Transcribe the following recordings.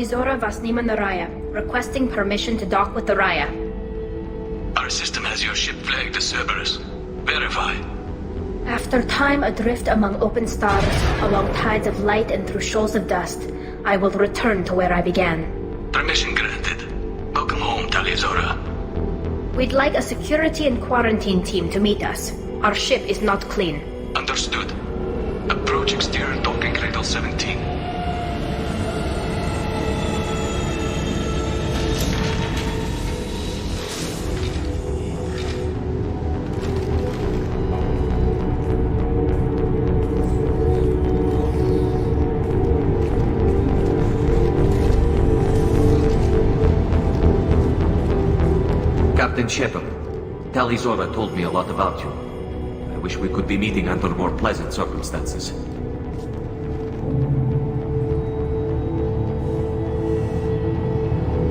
Talizora Vasnima Naraya, requesting permission to dock with the Raya. Our system has your ship flagged as Cerberus. Verify. After time adrift among open stars, along tides of light and through shoals of dust, I will return to where I began. Permission granted. Welcome home, Talizora. We'd like a security and quarantine team to meet us. Our ship is not clean. Understood. Approach exterior docking cradle 17. Captain Shepard, Talizora told me a lot about you. I wish we could be meeting under more pleasant circumstances.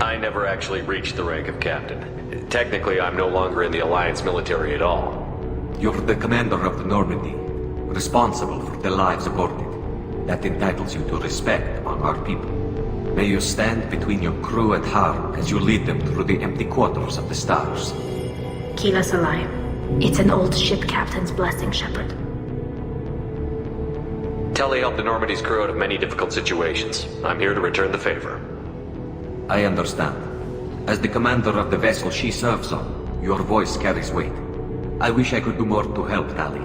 I never actually reached the rank of captain. Technically, I'm no longer in the Alliance military at all. You're the commander of the Normandy, responsible for the lives aborted. That entitles you to respect among our people. May you stand between your crew and harm as you lead them through the empty quarters of the stars. Kila Salai. It's an old ship captain's blessing, Shepard. Tali helped the Normandy's crew out of many difficult situations. I'm here to return the favor. I understand. As the commander of the vessel she serves on, your voice carries weight. I wish I could do more to help, Tali.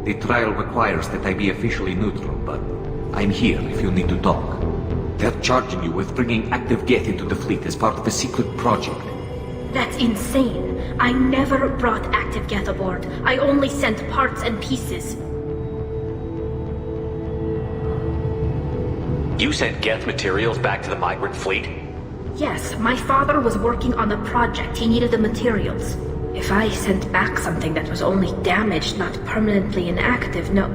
The trial requires that I be officially neutral, but I'm here if you need to talk. They're charging you with bringing active Geth into the fleet as part of a secret project. That's insane. I never brought active Geth aboard. I only sent parts and pieces. You sent Geth materials back to the migrant fleet? Yes, my father was working on a project. He needed the materials. If I sent back something that was only damaged, not permanently inactive, no,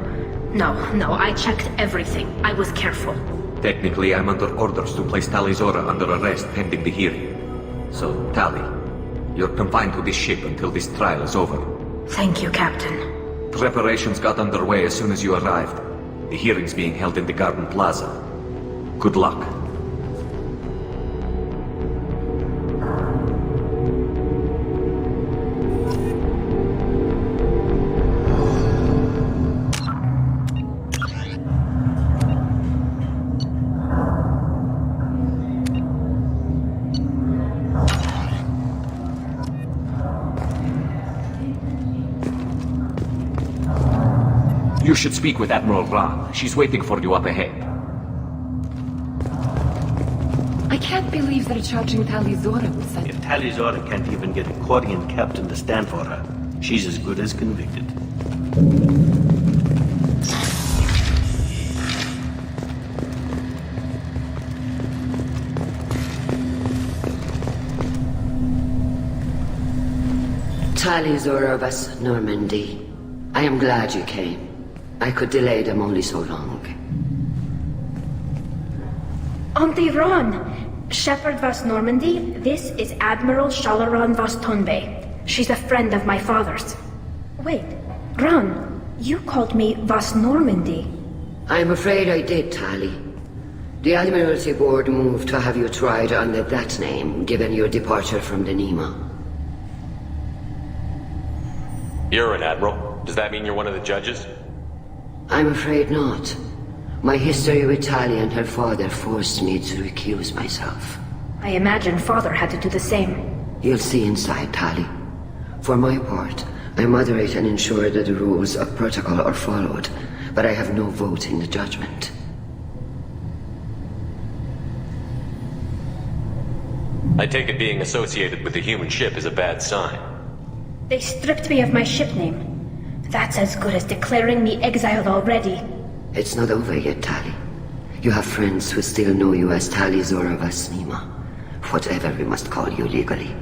I checked everything. I was careful. Technically, I'm under orders to place Talizora under arrest pending the hearing. So, Tali, you're confined to this ship until this trial is over. Thank you, Captain. Preparations got underway as soon as you arrived. The hearing's being held in the Garden Plaza. Good luck. You should speak with Admiral Ran. She's waiting for you up ahead. I can't believe they're charging Talizora with such... If Talizora can't even get a Quarian captain to stand for her, she's as good as convicted. Talizora of us, Normandy. I am glad you came. I could delay them only so long. Auntie Ron! Shepard Vas Normandy, this is Admiral Shalaran Vas Tonbe. She's a friend of my father's. Wait, Ron, you called me Vas Normandy. I'm afraid I did, Tali. The Admiralty Board moved to have you tried under that name, given your departure from the Nima. You're an admiral. Does that mean you're one of the judges? I'm afraid not. My history with Tali and her father forced me to recuse myself. I imagine father had to do the same. You'll see inside, Tali. For my part, I moderate and ensure that the rules of protocol are followed, but I have no vote in the judgment. I take it being associated with the human ship is a bad sign. They stripped me of my ship name. That's as good as declaring me exiled already. It's not over yet, Tali. You have friends who still know you as Talizora Vasnima. Whatever we must call you legally.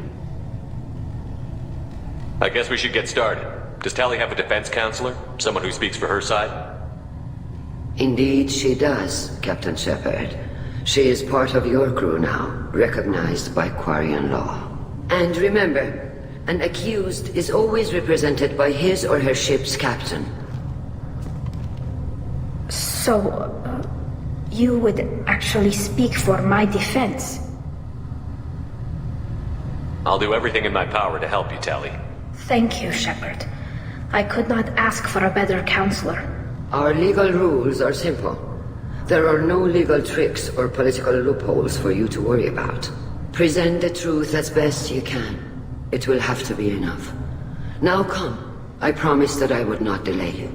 I guess we should get started. Does Tali have a defense counselor? Someone who speaks for her side? Indeed she does, Captain Shepard. She is part of your crew now, recognized by Quarian law. And remember, an accused is always represented by his or her ship's captain. So, you would actually speak for my defense. I'll do everything in my power to help you, Tali. Thank you, Shepard. I could not ask for a better counselor. Our legal rules are simple. There are no legal tricks or political loopholes for you to worry about. Present the truth as best you can. It will have to be enough. Now come. I promised that I would not delay you.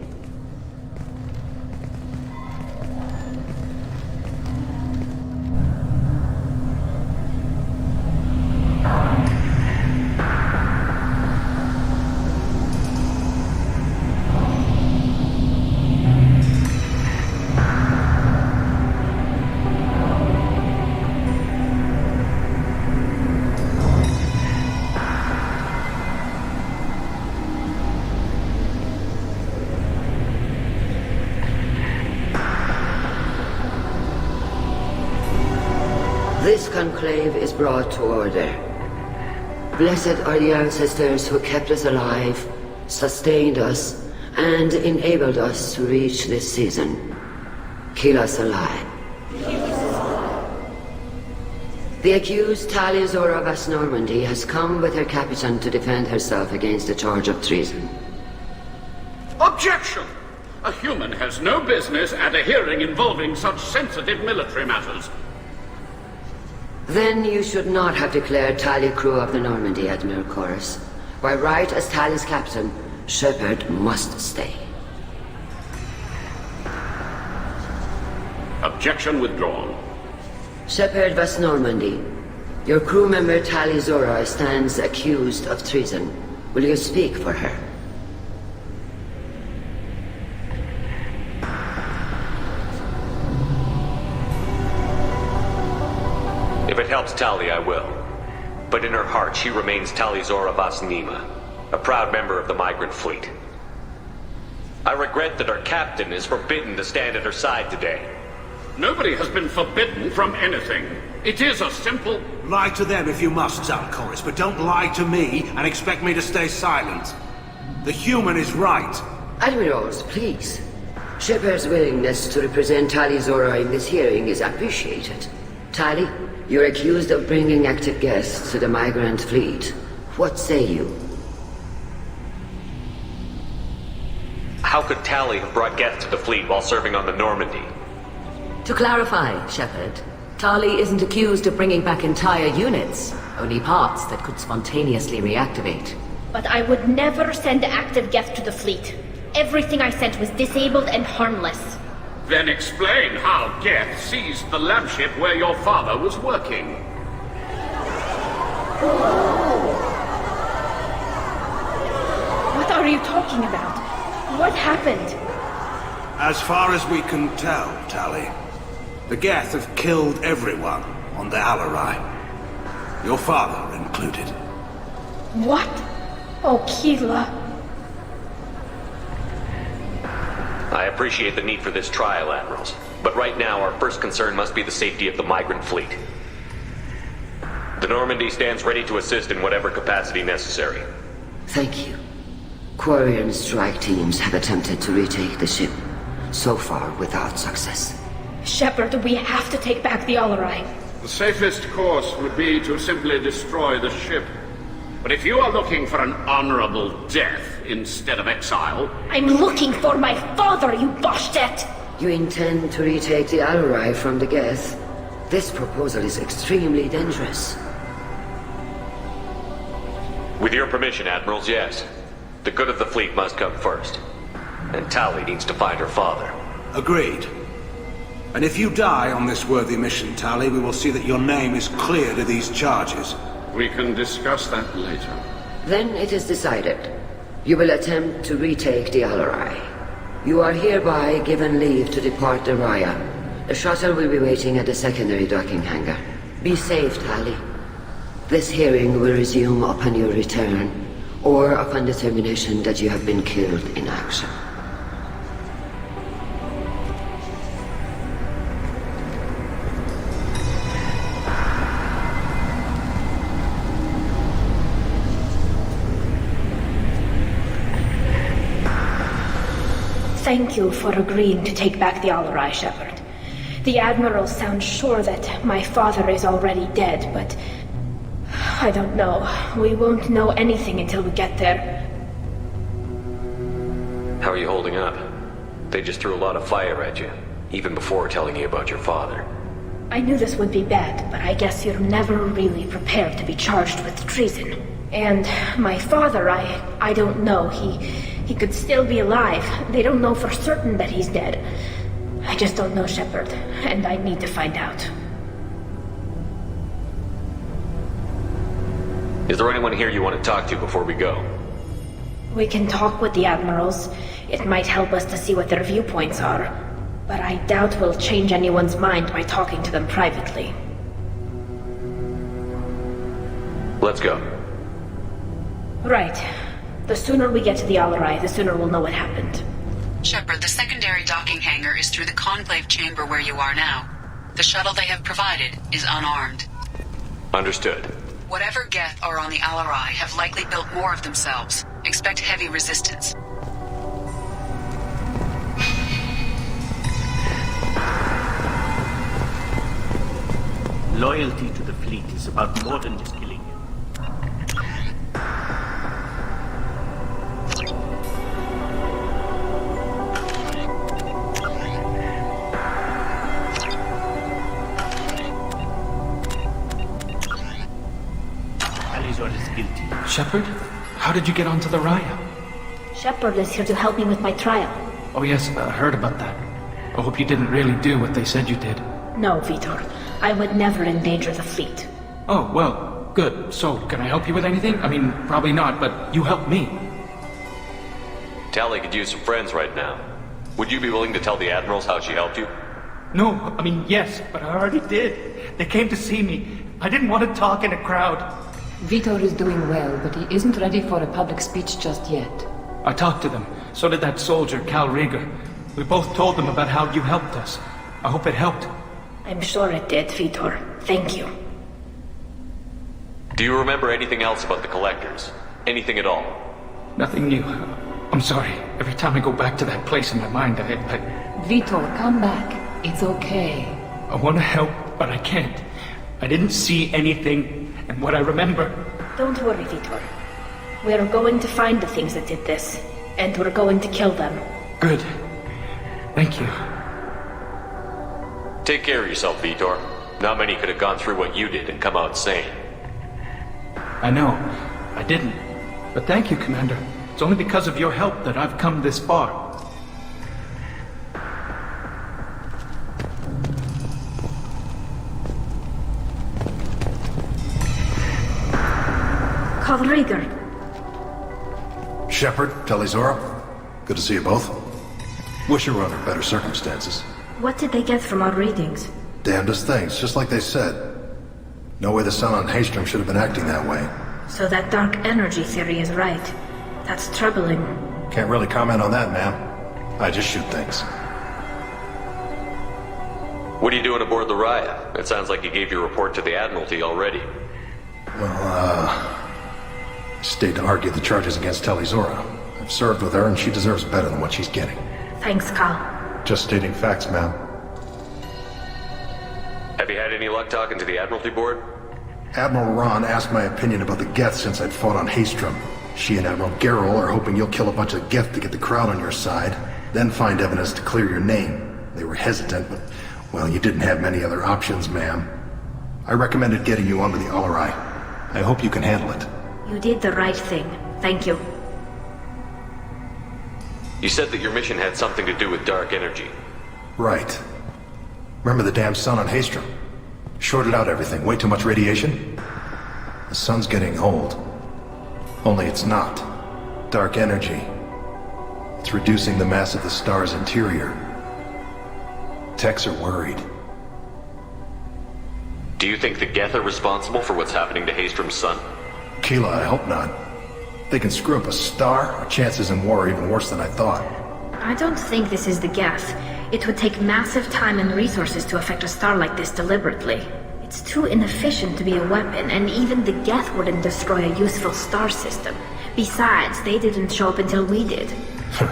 This conclave is brought to order. Blessed are the ancestors who kept us alive, sustained us, and enabled us to reach this season. Keep us alive. The accused Tali Zora Vas Normandy has come with her captain to defend herself against a charge of treason. Objection! A human has no business at a hearing involving such sensitive military matters. Then you should not have declared Tali crew of the Normandy, Admiral Chorus. By right as Tali's captain, Shepard must stay. Objection withdrawn. Shepard Vas Normandy, your crew member Tali Zora stands accused of treason. Will you speak for her? If it helps Tali, I will. But in her heart, she remains Tali Zora Vas Nima, a proud member of the migrant fleet. I regret that our captain is forbidden to stand at her side today. Nobody has been forbidden from anything. It is a simple... Lie to them if you must, Zalcoris, but don't lie to me and expect me to stay silent. The human is right. Admirals, please. Shepard's willingness to represent Tali Zora in this hearing is appreciated. Tali, you're accused of bringing active guests to the migrant fleet. What say you? How could Tali have brought guests to the fleet while serving on the Normandy? To clarify, Shepard, Tali isn't accused of bringing back entire units, only parts that could spontaneously reactivate. But I would never send active guests to the fleet. Everything I sent was disabled and harmless. Then explain how Geth seized the lab ship where your father was working. What are you talking about? What happened? As far as we can tell, Tali, the Geth have killed everyone on the Alarai. Your father included. What? Oh, Keela. I appreciate the need for this trial, Admirals. But right now, our first concern must be the safety of the migrant fleet. The Normandy stands ready to assist in whatever capacity necessary. Thank you. Quarian strike teams have attempted to retake the ship, so far without success. Shepard, we have to take back the Alarai. The safest course would be to simply destroy the ship. But if you are looking for an honorable death instead of exile... I'm looking for my father, you bastet! You intend to retake the Alarai from the Geth? This proposal is extremely dangerous. With your permission, Admirals, yes. The good of the fleet must come first. And Tali needs to find her father. Agreed. And if you die on this worthy mission, Tali, we will see that your name is cleared of these charges. We can discuss that later. Then it is decided. You will attempt to retake the Alarai. You are hereby given leave to depart the Raya. The shuttle will be waiting at the secondary docking hangar. Be safe, Tali. This hearing will resume upon your return, or upon determination that you have been killed in action. Thank you for agreeing to take back the Alarai, Shepard. The Admiral sounds sure that my father is already dead, but... I don't know. We won't know anything until we get there. How are you holding up? They just threw a lot of fire at you, even before telling you about your father. I knew this would be bad, but I guess you're never really prepared to be charged with treason. And my father, I don't know. He could still be alive. They don't know for certain that he's dead. I just don't know, Shepard, and I need to find out. Is there anyone here you want to talk to before we go? We can talk with the Admirals. It might help us to see what their viewpoints are. But I doubt we'll change anyone's mind by talking to them privately. Let's go. Right. The sooner we get to the Alarai, the sooner we'll know what happened. Shepard, the secondary docking hangar is through the Conclave chamber where you are now. The shuttle they have provided is unarmed. Understood. Whatever Geth are on the Alarai have likely built more of themselves. Expect heavy resistance. Loyalty to the fleet is about more than just killing you. Alizor is guilty. Shepard? How did you get onto the Raya? Shepard is here to help me with my trial. Oh yes, I heard about that. I hope you didn't really do what they said you did. No, Vitor. I would never endanger the fleet. Oh, well, good. So, can I help you with anything? I mean, probably not, but you helped me. Tali could use some friends right now. Would you be willing to tell the Admirals how she helped you? No, I mean, yes, but I already did. They came to see me. I didn't want to talk in a crowd. Vitor is doing well, but he isn't ready for a public speech just yet. I talked to them. So did that soldier, Cal Rieger. We both told them about how you helped us. I hope it helped. I'm sure it did, Vitor. Thank you. Do you remember anything else about the Collectors? Anything at all? Nothing new. I'm sorry. Every time I go back to that place in my mind, I... Vitor, come back. It's okay. I want to help, but I can't. I didn't see anything, and what I remember... Don't worry, Vitor. We're going to find the things that did this, and we're going to kill them. Good. Thank you. Take care of yourself, Vitor. Not many could have gone through what you did and come out sane. I know. I didn't. But thank you, Commander. It's only because of your help that I've come this far. Cal Rieger. Shepard, Talizora. Good to see you both. Wish you were under better circumstances. What did they get from our readings? Damnedest things, just like they said. No way the sun on Haystrom should have been acting that way. So that dark energy theory is right. That's troubling. Can't really comment on that, ma'am. I just shoot things. What are you doing aboard the Raya? It sounds like you gave your report to the Admiralty already. Well, stayed to argue the charges against Talizora. I've served with her and she deserves better than what she's getting. Thanks, Cal. Just stating facts, ma'am. Have you had any luck talking to the Admiralty Board? Admiral Ron asked my opinion about the Geth since I'd fought on Haystrom. She and Admiral Gerrel are hoping you'll kill a bunch of Geth to get the crowd on your side, then find evidence to clear your name. They were hesitant, but, well, you didn't have many other options, ma'am. I recommended getting you onto the Alarai. I hope you can handle it. You did the right thing. Thank you. You said that your mission had something to do with dark energy. Right. Remember the damn sun on Haystrom? Shorted out everything. Way too much radiation? The sun's getting old. Only it's not. Dark energy. It's reducing the mass of the star's interior. Techs are worried. Do you think the Geth are responsible for what's happening to Haystrom's sun? Keela, I hope not. They can screw up a star, our chances in war are even worse than I thought. I don't think this is the Geth. It would take massive time and resources to affect a star like this deliberately. It's too inefficient to be a weapon, and even the Geth wouldn't destroy a useful star system. Besides, they didn't show up until we did. I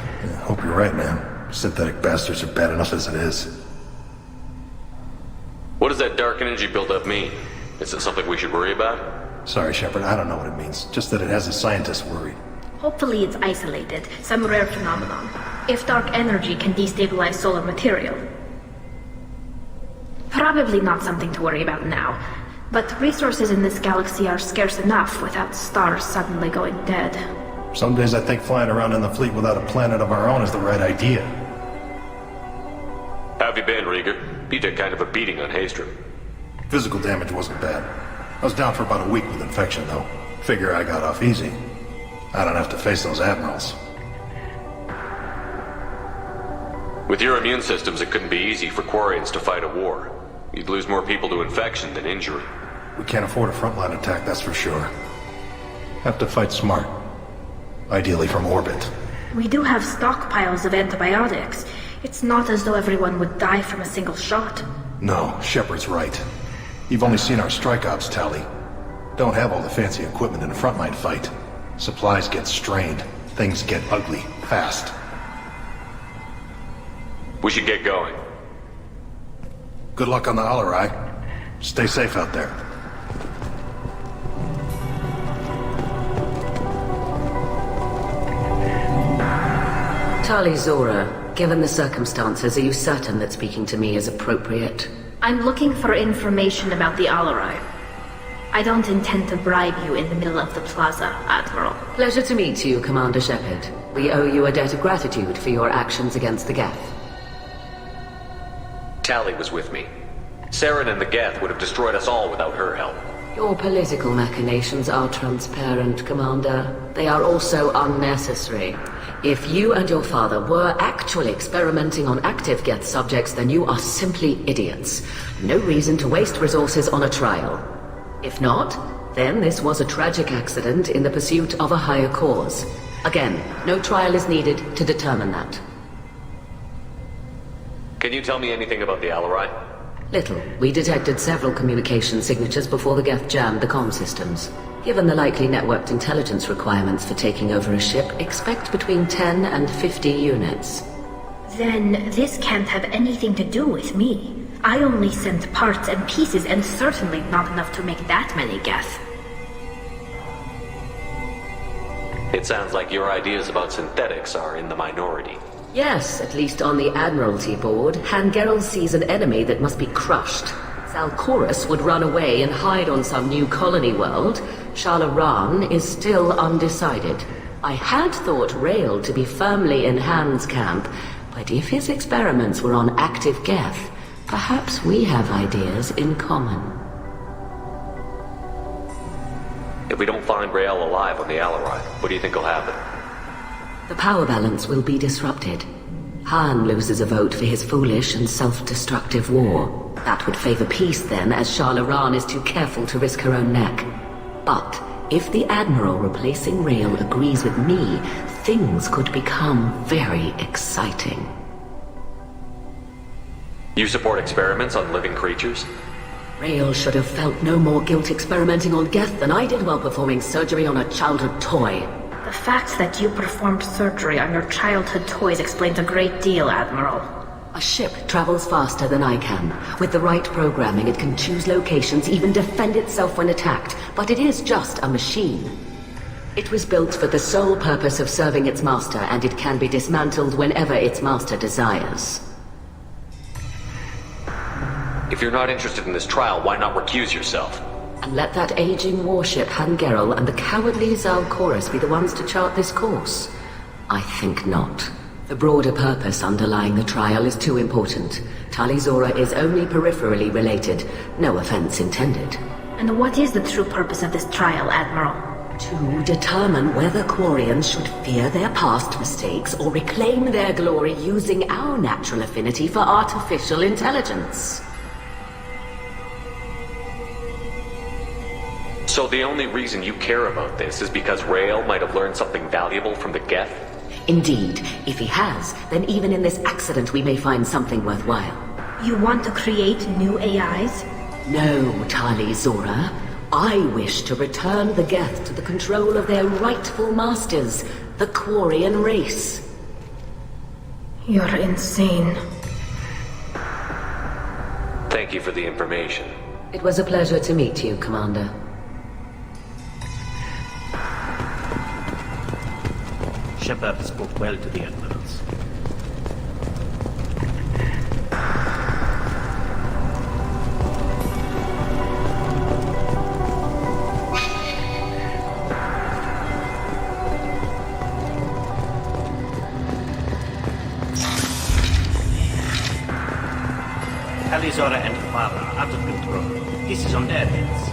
hope you're right, man. Synthetic bastards are bad enough as it is. What does that dark energy buildup mean? Is it something we should worry about? Sorry, Shepard, I don't know what it means. Just that it has the scientists worried. Hopefully it's isolated, some rare phenomenon. If dark energy can destabilize solar material. Probably not something to worry about now. But resources in this galaxy are scarce enough without stars suddenly going dead. Some days I think flying around in the fleet without a planet of our own is the right idea. How have you been, Rieger? You took kind of a beating on Haystrom. Physical damage wasn't bad. I was down for about a week with infection, though. Figure I got off easy. I don't have to face those admirals. With your immune systems, it couldn't be easy for Quarians to fight a war. You'd lose more people to infection than injury. We can't afford a frontline attack, that's for sure. Have to fight smart. Ideally from orbit. We do have stockpiles of antibiotics. It's not as though everyone would die from a single shot. No, Shepard's right. You've only seen our strike ops, Tali. Don't have all the fancy equipment in a frontline fight. Supplies get strained. Things get ugly, fast. We should get going. Good luck on the Alarai. Stay safe out there. Tali Zora, given the circumstances, are you certain that speaking to me is appropriate? I'm looking for information about the Alarai. I don't intend to bribe you in the middle of the plaza, Admiral. Pleasure to meet you, Commander Shepard. We owe you a debt of gratitude for your actions against the Geth. Tali was with me. Saren and the Geth would have destroyed us all without her help. Your political machinations are transparent, Commander. They are also unnecessary. If you and your father were actually experimenting on active Geth subjects, then you are simply idiots. No reason to waste resources on a trial. If not, then this was a tragic accident in the pursuit of a higher cause. Again, no trial is needed to determine that. Can you tell me anything about the Alarai? Little. We detected several communication signatures before the Geth jammed the comm systems. Given the likely networked intelligence requirements for taking over a ship, expect between 10 and 50 units. Then this can't have anything to do with me. I only sent parts and pieces, and certainly not enough to make that many Geth. It sounds like your ideas about synthetics are in the minority. Yes, at least on the Admiralty board, Hangerel sees an enemy that must be crushed. Zalcorus would run away and hide on some new colony world. Shalaran is still undecided. I had thought Rael to be firmly in Han's camp, but if his experiments were on active Geth, perhaps we have ideas in common. If we don't find Rael alive on the Alarai, what do you think will happen? The power balance will be disrupted. Han loses a vote for his foolish and self-destructive war. That would favor peace then, as Shalaran is too careful to risk her own neck. But if the Admiral replacing Rael agrees with me, things could become very exciting. You support experiments on living creatures? Rael should have felt no more guilt experimenting on Geth than I did while performing surgery on a childhood toy. The fact that you performed surgery on your childhood toys explains a great deal, Admiral. A ship travels faster than I can. With the right programming, it can choose locations, even defend itself when attacked. But it is just a machine. It was built for the sole purpose of serving its master, and it can be dismantled whenever its master desires. If you're not interested in this trial, why not recuse yourself? And let that aging warship Hangerel and the cowardly Zalcorus be the ones to chart this course? I think not. The broader purpose underlying the trial is too important. Tali Zora is only peripherally related. No offense intended. And what is the true purpose of this trial, Admiral? To determine whether Quarians should fear their past mistakes or reclaim their glory using our natural affinity for artificial intelligence. So the only reason you care about this is because Rael might have learned something valuable from the Geth? Indeed. If he has, then even in this accident we may find something worthwhile. You want to create new AIs? No, Tali Zora. I wish to return the Geth to the control of their rightful masters, the Quarian race. You're insane. Thank Thank you for the information. It was a pleasure to meet you, Commander. Shepard spoke well to the admirals. Talizora and her father are out of control. This is on their heads.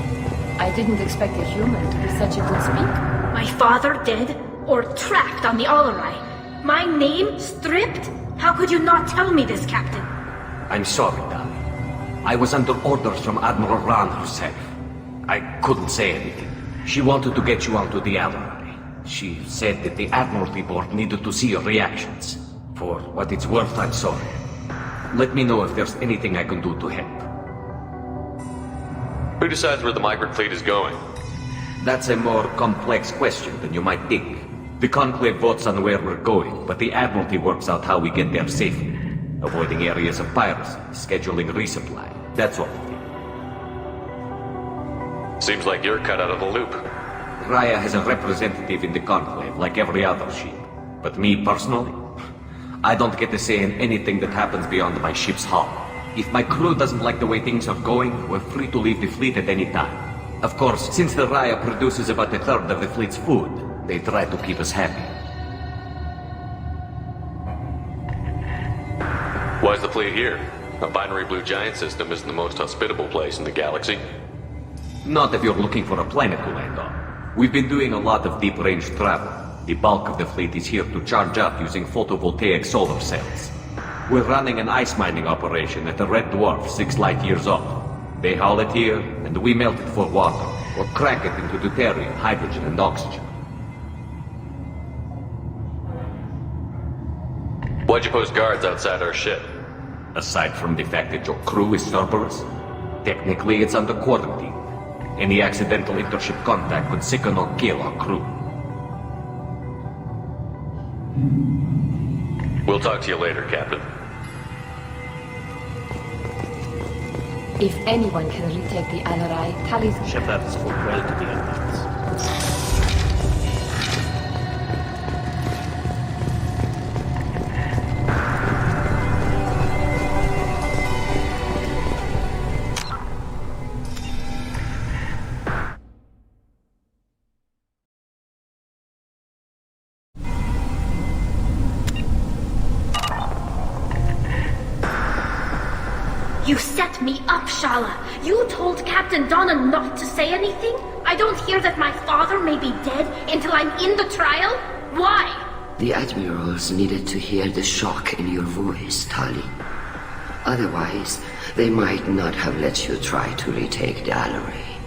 I didn't expect a human to be such a good speaker. My father dead? Or trapped on the Alarai? My name stripped? How could you not tell me this, Captain? I'm sorry, Tali. I was under orders from Admiral Ran herself. I couldn't say anything. She wanted to get you onto the Alarai. She said that the Admiralty Board needed to see your reactions. For what it's worth, I'm sorry. Let me know if there's anything I can do to help. Who decides where the migrant fleet is going? That's a more complex question than you might think. The Conclave votes on where we're going, but the Admiralty works out how we get there safely. Avoiding areas of piracy, scheduling resupply, that sort of thing. Seems like you're cut out of the loop. Raya has a representative in the Conclave, like every other ship. But me, personally, I don't get to say in anything that happens beyond my ship's hull. If my crew doesn't like the way things are going, we're free to leave the fleet at any time. Of course, since the Raya produces about a third of the fleet's food, they try to keep us happy. Why's the fleet here? A binary blue giant system isn't the most hospitable place in the galaxy. Not if you're looking for a planet to land on. We've been doing a lot of deep-range travel. The bulk of the fleet is here to charge up using photovoltaic solar cells. We're running an ice mining operation at the Red Dwarf 6 light years off. They haul it here, and we melt it for water, or crack it into deuterium, hydrogen, and oxygen. Why'd you post guards outside our ship? Aside from the fact that your crew is Cerberus, technically it's under quarantine. Any accidental intership contact could sicken or kill our crew. We'll talk to you later, Captain. If anyone can retake the Alarai, Tali's... Shepard spoke well to the admirals. You set me up, Shala. You told Captain Donna not to say anything? I don't hear that my father may be dead until I'm in the trial? Why? The admirals needed to hear the shock in your voice, Tali. Otherwise, they might not have let you try to retake the Alarai.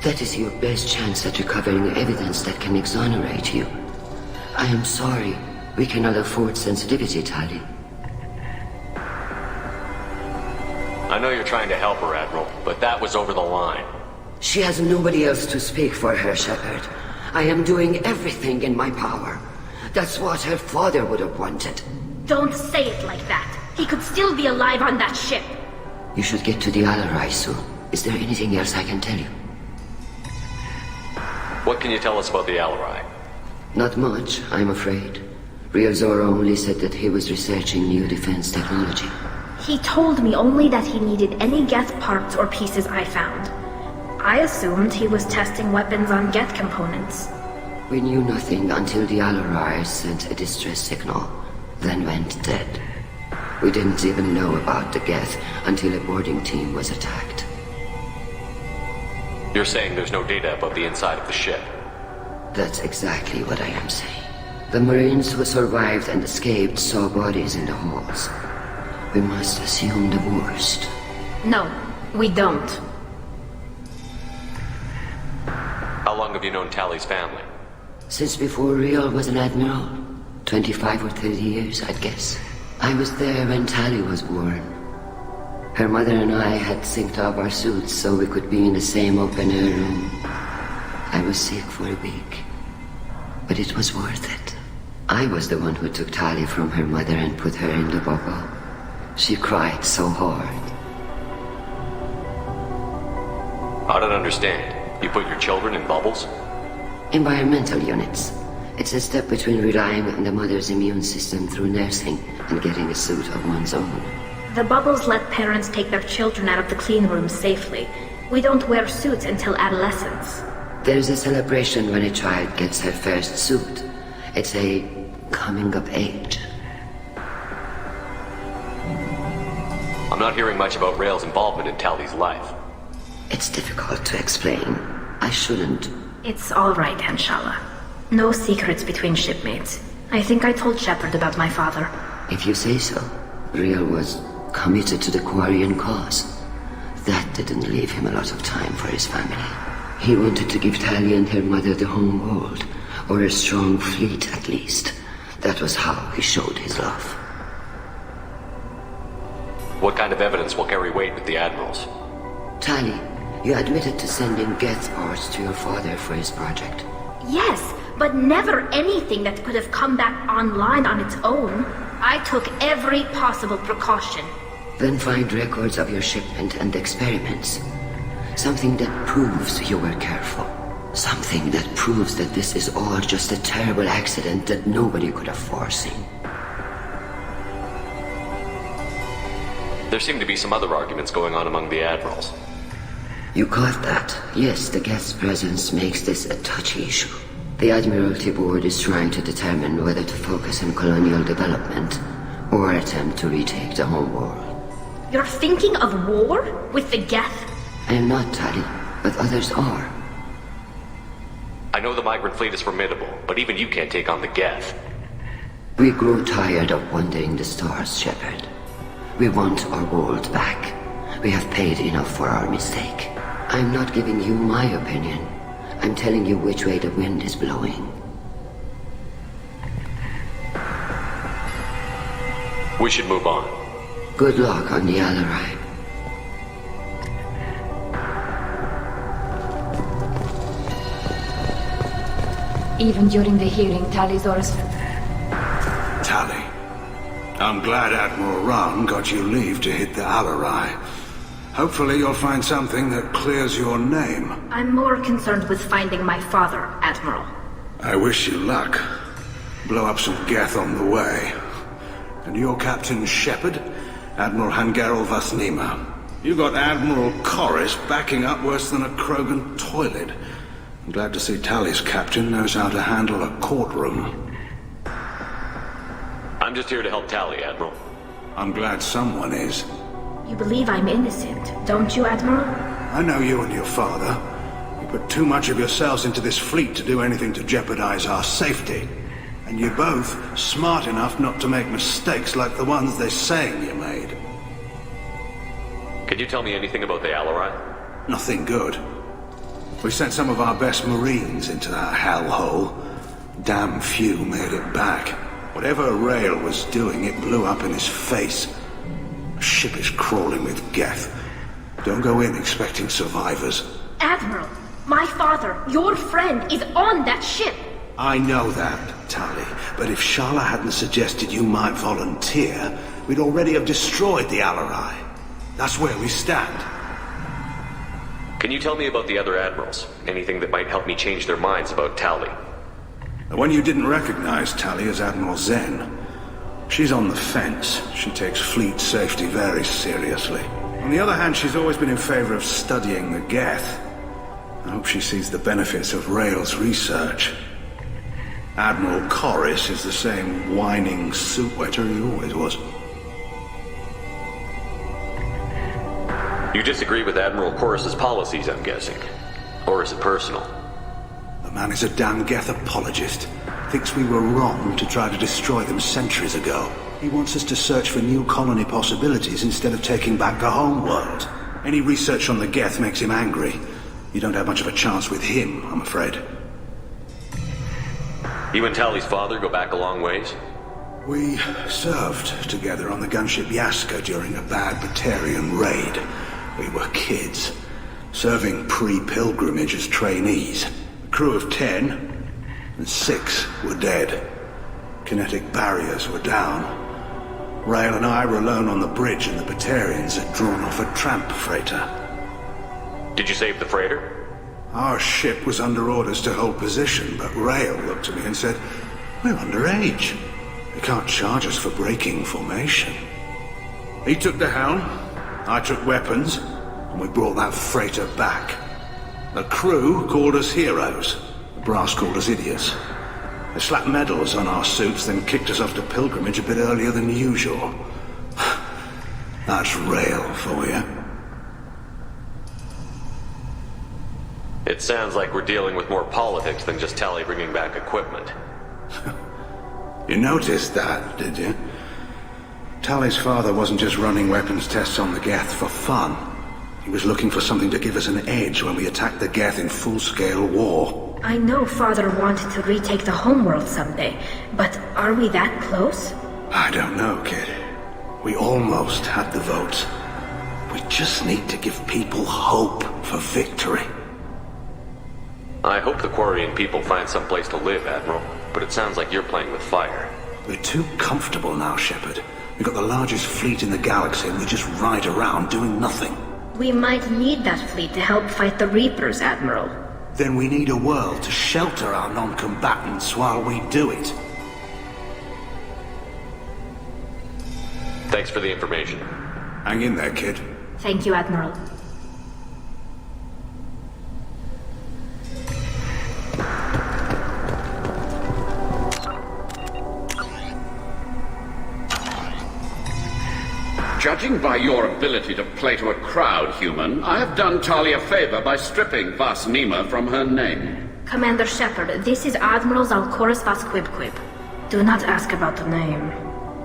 That is your best chance at recovering evidence that can exonerate you. I am sorry. We cannot afford sensitivity, Tali. I know you're trying to help her, Admiral, but that was over the line. She has nobody else to speak for her, Shepard. I am doing everything in my power. That's what her father would have wanted. Don't say it like that. He could still be alive on that ship. You should get to the Alarai soon. Is there anything else I can tell you? What can you tell us about the Alarai? Not much, I'm afraid. Real Zoro only said that he was researching new defense technology. He told me only that he needed any Geth parts or pieces I found. I assumed he was testing weapons on Geth components. We knew nothing until the Alarai sent a distress signal, then went dead. We didn't even know about the Geth until a boarding team was attacked. You're saying there's no data about the inside of the ship? That's exactly what I am saying. The Marines who survived and escaped saw bodies in the halls. We must assume the worst. No, we don't. How long have you known Tali's family? Since before Real was an admiral. 25 or 30 years, I'd guess. I was there when Tali was born. Her mother and I had synced up our suits so we could be in the same open-air room. I was sick for a week, but it was worth it. I was the one who took Tali from her mother and put her in the bubble. She cried so hard. I don't understand. You put your children in bubbles? Environmental units. It's a step between relying on the mother's immune system through nursing and getting a suit of one's own. The bubbles let parents take their children out of the clean rooms safely. We don't wear suits until adolescence. There's a celebration when a child gets her first suit. It's a coming of age. I'm not hearing much about Rael's involvement in Tali's life. It's difficult to explain. I shouldn't. It's all right, Henshala. No secrets between shipmates. I think I told Shepard about my father. If you say so. Rael was committed to the Quarian cause. That didn't leave him a lot of time for his family. He wanted to give Tali and her mother the home world, or a strong fleet at least. That was how he showed his love. What kind of evidence will carry weight with the Admirals? Tali, you admitted to sending Geth parts to your father for his project. Yes, but never anything that could have come back online on its own. I took every possible precaution. Then find records of your shipment and experiments. Something that proves you were careful. Something that proves that this is all just a terrible accident that nobody could have foreseen. There seem to be some other arguments going on among the Admirals. You caught that? Yes, the Geth's presence makes this a touchy issue. The Admiralty Board is trying to determine whether to focus on colonial development or attempt to retake the home world. You're thinking of war? With the Geth? I am not, Tali, but others are. I know the migrant fleet is formidable, but even you can't take on the Geth. We grow tired of wandering the stars, Shepard. We want our world back. We have paid enough for our mistake. I'm not giving you my opinion. I'm telling you which way the wind is blowing. We should move on. Good luck on the Alarai. Even during the hearing, Tali's orders... Tali, I'm glad Admiral Ron got you leave to hit the Alarai. Hopefully you'll find something that clears your name. I'm more concerned with finding my father, Admiral. I wish you luck. Blow up some Geth on the way. And your Captain Shepard, Admiral Hangarel Vasnima. You got Admiral Corris backing up worse than a Krogan toilet. I'm glad to see Tali's captain knows how to handle a courtroom. I'm just here to help Tali, Admiral. I'm glad someone is. You believe I'm innocent, don't you, Admiral? I know you and your father. You put too much of yourselves into this fleet to do anything to jeopardize our safety. And you're both smart enough not to make mistakes like the ones they're saying you made. Can you tell me anything about the Alarai? Nothing good. We sent some of our best Marines into that hellhole. Damn few made it back. Whatever Rael was doing, it blew up in his face. The ship is crawling with Geth. Don't go in expecting survivors. Admiral, my father, your friend, is on that ship. I know that, Tali, but if Shala hadn't suggested you might volunteer, we'd already have destroyed the Alarai. That's where we stand. Can you tell me about the other Admirals? Anything that might help me change their minds about Tali? The one you didn't recognize, Tali, is Admiral Zen. She's on the fence. She takes fleet safety very seriously. On the other hand, she's always been in favor of studying the Geth. I hope she sees the benefits of Rael's research. Admiral Corris is the same whining suit wetter he always was. You disagree with Admiral Corris's policies, I'm guessing. Or is it personal? The man is a damn Geth apologist. Thinks we were wrong to try to destroy them centuries ago. He wants us to search for new colony possibilities instead of taking back the home world. Any research on the Geth makes him angry. You don't have much of a chance with him, I'm afraid. You and Tali's father go back a long ways? We served together on the gunship Yaska during a bad Batarian raid. We were kids, serving pre-pilgrimage as trainees. A crew of 10, and 6 were dead. Kinetic barriers were down. Rael and I were alone on the bridge, and the Batarians had drawn off a tramp freighter. Did you save the freighter? Our ship was under orders to hold position, but Rail looked at me and said, "We're underage. They can't charge us for breaking formation." He took the helm, I took weapons, and we brought that freighter back. The crew called us heroes. The brass called us idiots. They slapped medals on our suits, then kicked us off to pilgrimage a bit earlier than usual. That's Rail for you. It sounds like we're dealing with more politics than just Tali bringing back equipment. You noticed that, did you? Tali's father wasn't just running weapons tests on the Geth for fun. He was looking for something to give us an edge when we attacked the Geth in full-scale war. I know Father wanted to retake the homeworld someday, but are we that close? I don't know, kid. We almost had the votes. We just need to give people hope for victory. I hope the Quarian people find some place to live, Admiral, but it sounds like you're playing with fire. We're too comfortable now, Shepard. We've got the largest fleet in the galaxy and we just ride around doing nothing. We might need that fleet to help fight the Reapers, Admiral. Then we need a world to shelter our non-combatants while we do it. Thanks for the information. Hang in there, kid. Thank you, Admiral. Judging by your ability to play to a crowd, human, I have done Tali a favor by stripping Vas Nima from her name. Commander Shepard, this is Admiral Zalkoris Vas Quibquib. Do not ask about the name.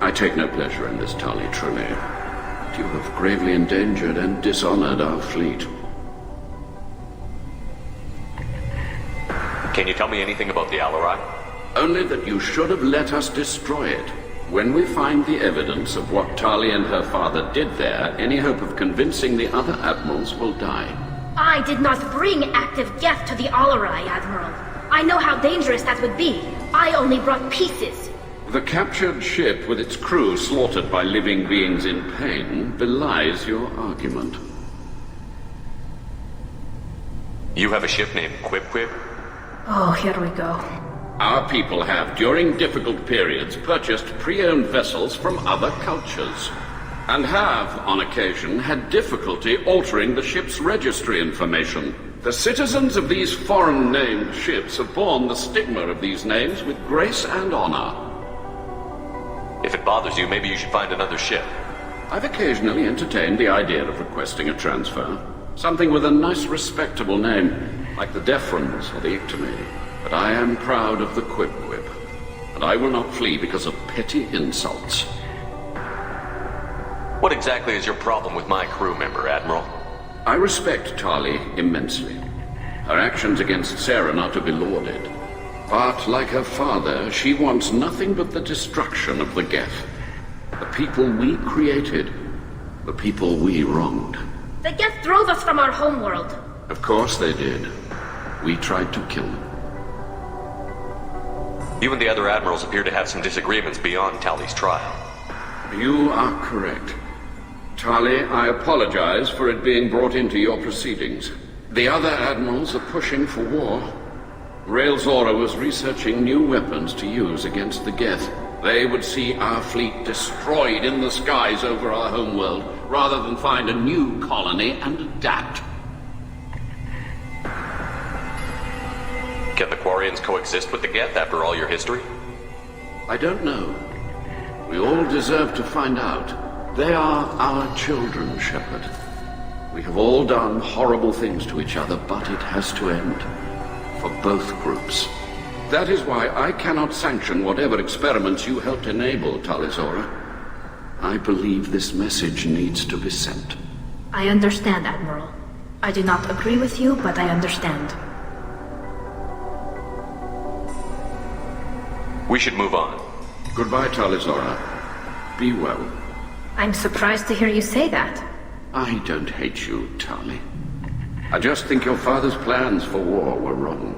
I take no pleasure in this, Tali, truly. But you have gravely endangered and dishonored our fleet. Can you tell me anything about the Alarai? Only that you should have let us destroy it. When we find the evidence of what Tali and her father did there, any hope of convincing the other admirals will die. I did not bring active Geth to the Alarai, Admiral. I know how dangerous that would be. I only brought pieces. The captured ship with its crew slaughtered by living beings in pain belies your argument. You have a ship named Quib? Oh, here we go. Our people have, during difficult periods, purchased pre-owned vessels from other cultures, and have, on occasion, had difficulty altering the ship's registry information. The citizens of these foreign-named ships have borne the stigma of these names with grace and honor. If it bothers you, maybe you should find another ship. I've occasionally entertained the idea of requesting a transfer. Something with a nice, respectable name, like the Defrons or the Ictomini. But I am proud of the Quib, and I will not flee because of petty insults. What exactly is your problem with my crew member, Admiral? I respect Tali immensely. Her actions against Saren are to be lauded. But, like her father, she wants nothing but the destruction of the Geth. The people we created. The people we wronged. The Geth drove us from our homeworld. Of course they did. We tried to kill them. You and the other admirals appear to have some disagreements beyond Tali's trial. You are correct. Tali, I apologize for it being brought into your proceedings. The other admirals are pushing for war. Rail Zora was researching new weapons to use against the Geth. They would see our fleet destroyed in the skies over our homeworld, rather than find a new colony and adapt. Can the Quarians coexist with the Geth after all your history? I don't know. We all deserve to find out. They are our children, Shepard. We have all done horrible things to each other, but it has to end. For both groups. That is why I cannot sanction whatever experiments you helped enable, Tali Zora. I believe this message needs to be sent. I understand, Admiral. I do not agree with you, but I understand. We should move on. Goodbye, Tali Zora. Be well. I'm surprised to hear you say that. I don't hate you, Tali. I just think your father's plans for war were wrong.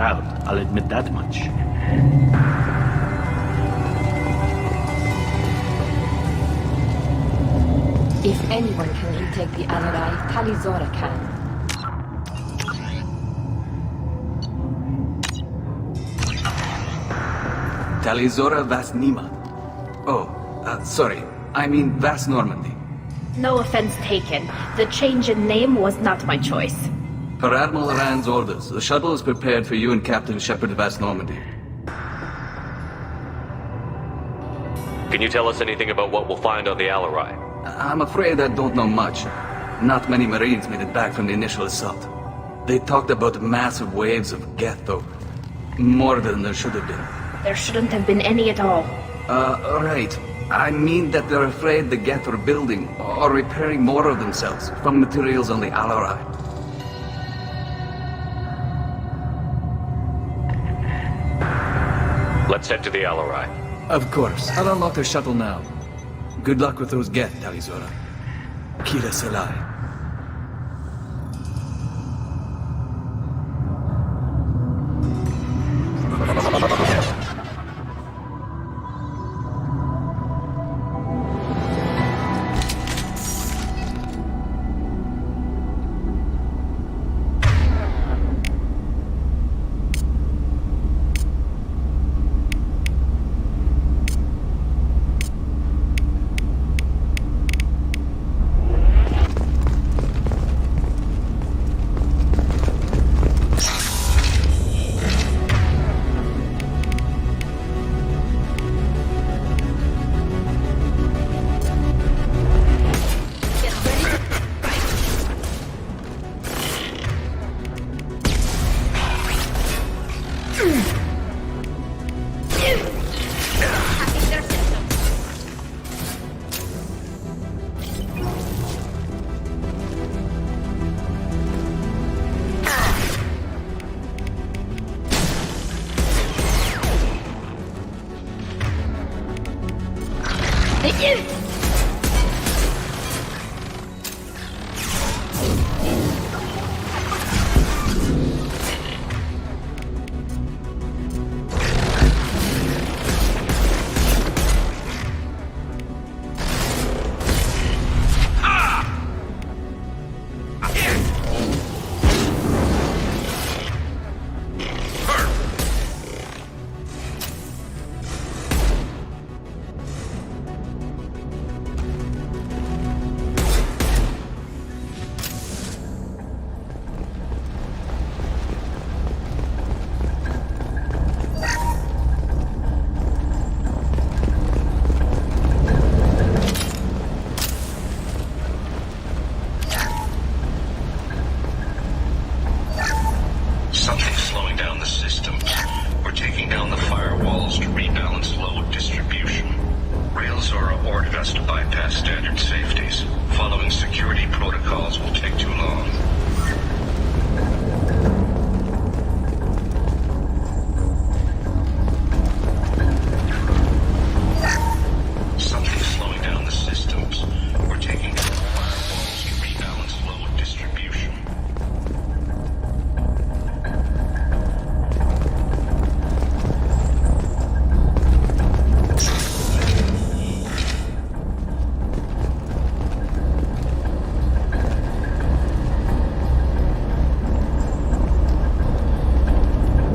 proud, I'll admit that much. If anyone can retake the Alarai, Tali Zora can. Tali Zora Vas Nima. Oh, sorry. I mean Vas Normandy. No offense taken. The change in name was not my choice. Per Admiral Rand's orders, the shuttle is prepared for you and Captain Shepard Vas Normandy. Can you tell us anything about what we'll find on the Alarai? I'm afraid I don't know much. Not many Marines made it back from the initial assault. They talked about massive waves of Geth, though. More than there should have been. There shouldn't have been any at all. Right. I mean that they're afraid the Geth are building or repairing more of themselves from materials on the Alarai. Let's head to the Alarai. Of course. I'll unlock the shuttle now. Good luck with those Geth, Tali Zora. Kira Selai.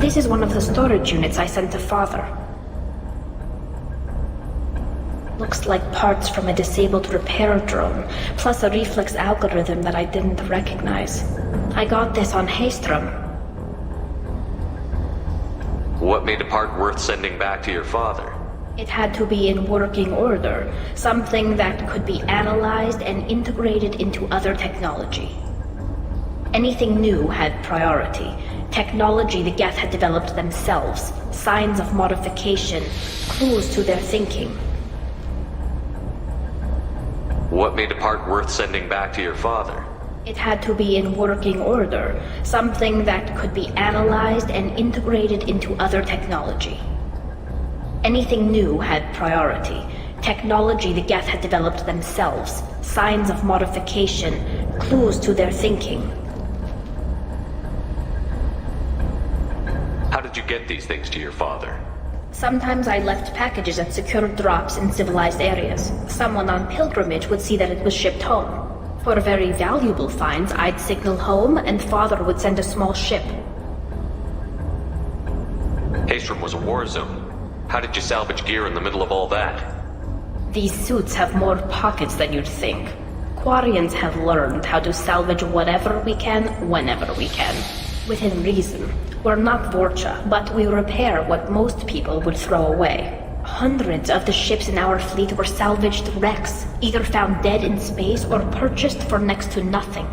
This is one of the storage units I sent to Father. Looks like parts from a disabled repair drone, plus a reflex algorithm that I didn't recognize. I got this on Haystrom. What made a part worth sending back to your father? It had to be in working order, something that could be analyzed and integrated into other technology. Anything new had priority. Technology the Geth had developed themselves, signs of modification, clues to their thinking. What made a part worth sending back to your father? It had to be in working order, something that could be analyzed and integrated into other technology. Anything new had priority. Technology the Geth had developed themselves, signs of modification, clues to their thinking. these things to your father? Sometimes I left packages at secured drops in civilized areas. Someone on pilgrimage would see that it was shipped home. For very valuable finds, I'd signal home, and Father would send a small ship. Haestrom was a war zone. How did you salvage gear in the middle of all that? These suits have more pockets than you'd think. Quarians have learned how to salvage whatever we can, whenever we can. Within reason. We're not Vorcha, but we repair what most people would throw away. Hundreds of the ships in our fleet were salvaged wrecks, either found dead in space or purchased for next to nothing.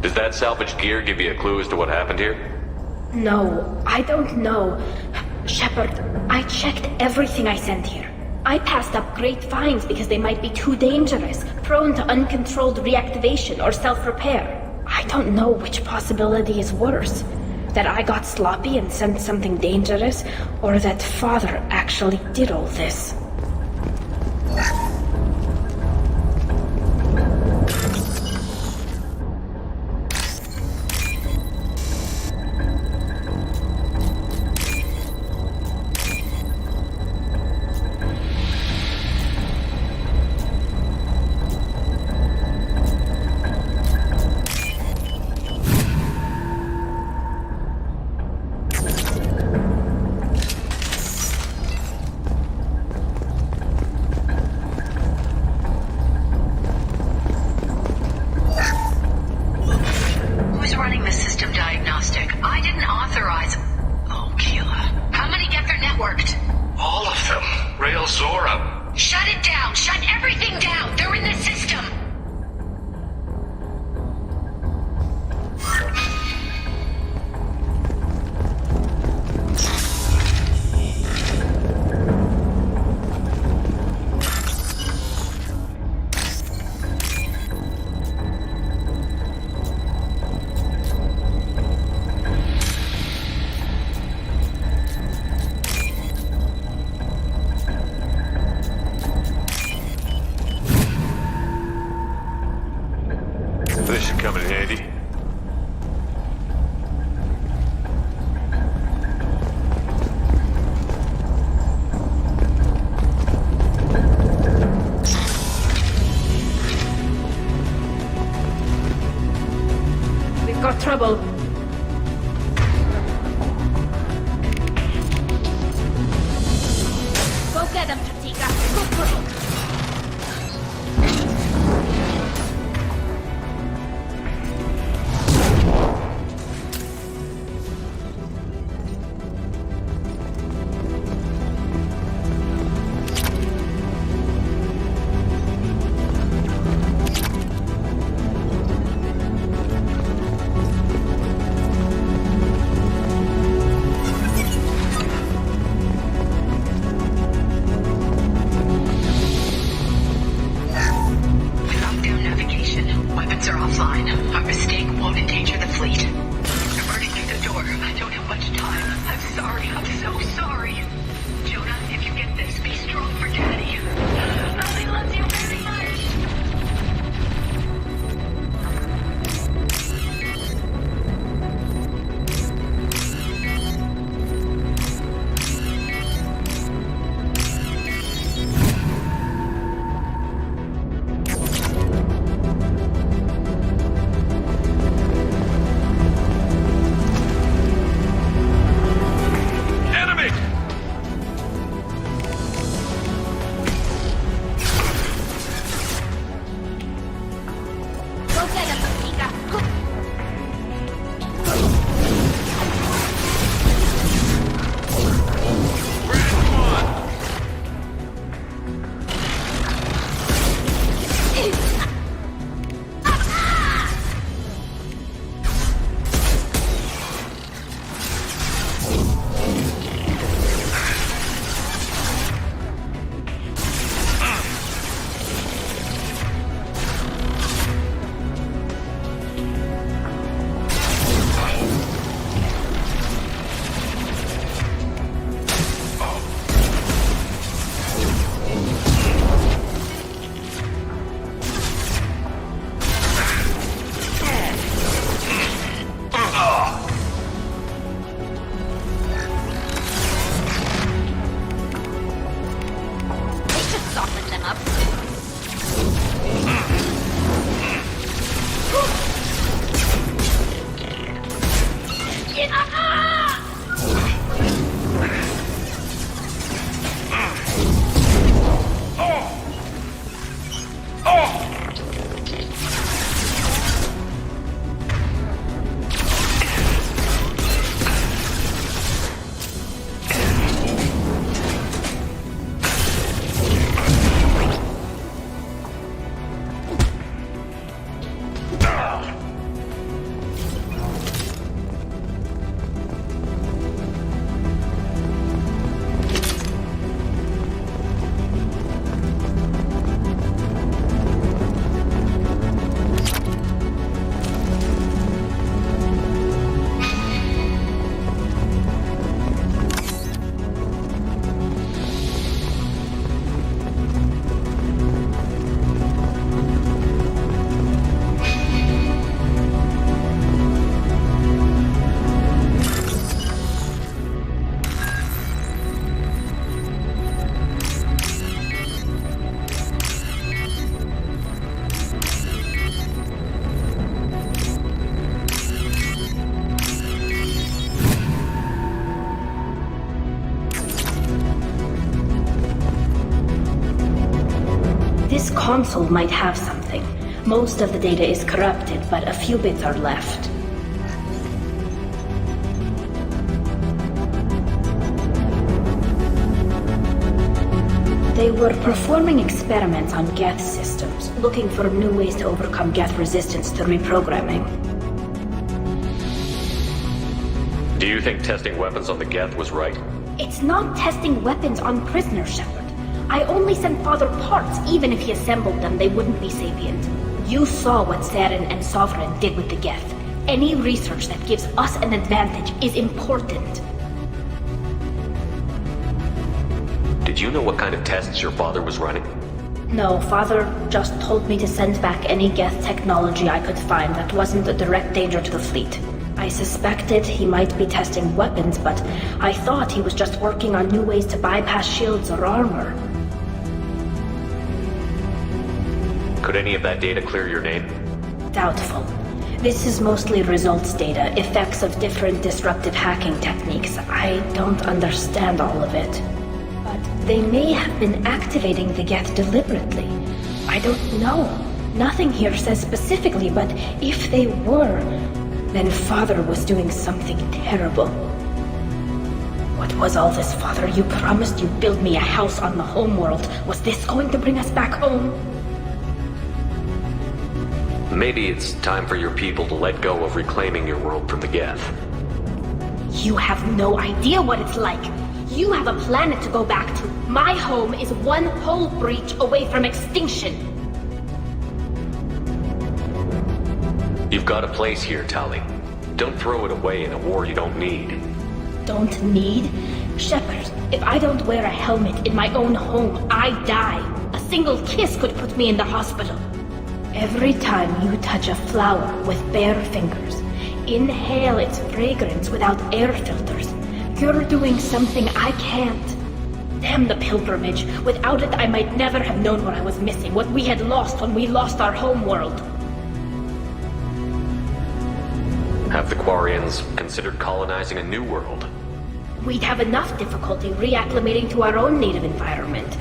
Does that salvaged gear give you a clue as to what happened here? No, I don't know. Shepard, I checked everything I sent here. I passed up great finds because they might be too dangerous, prone to uncontrolled reactivation or self-repair. I don't know which possibility is worse. That I got sloppy and sent something dangerous, or that Father actually did all this. This console might have something. Most of the data is corrupted, but a few bits are left. They were performing experiments on Geth systems, looking for new ways to overcome Geth resistance to reprogramming. Do you think testing weapons on the Geth was right? It's not testing weapons on prisoners, Shepard. I only sent Father parts. Even if he assembled them, they wouldn't be sapient. You saw what Saren and Sovereign did with the Geth. Any research that gives us an advantage is important. Did you know what kind of tests your father was running? No, Father just told me to send back any Geth technology I could find that wasn't a direct danger to the fleet. I suspected he might be testing weapons, but I thought he was just working on new ways to bypass shields or armor. Could any of that data clear your name? Doubtful. This is mostly results data, effects of different disruptive hacking techniques. I don't understand all of it. But they may have been activating the Geth deliberately. I don't know. Nothing here says specifically, but if they were, then Father was doing something terrible. What was all this, Father? You promised you'd build me a house on the homeworld. Was this going to bring us back home? Maybe it's time for your people to let go of reclaiming your world from the Geth. You have no idea what it's like. You have a planet to go back to. My home is one hull breach away from extinction. You've got a place here, Tali. Don't throw it away in a war you don't need. Don't need? Shepard, if I don't wear a helmet in my own home, I die. A single kiss could put me in the hospital. Every time you touch a flower with bare fingers, inhale its fragrance without air filters, you're doing something I can't. Damn the pilgrimage. Without it, I might never have known what I was missing, what we had lost when we lost our home world. Have the Quarians considered colonizing a new world? We'd have enough difficulty reacclimating to our own native environment.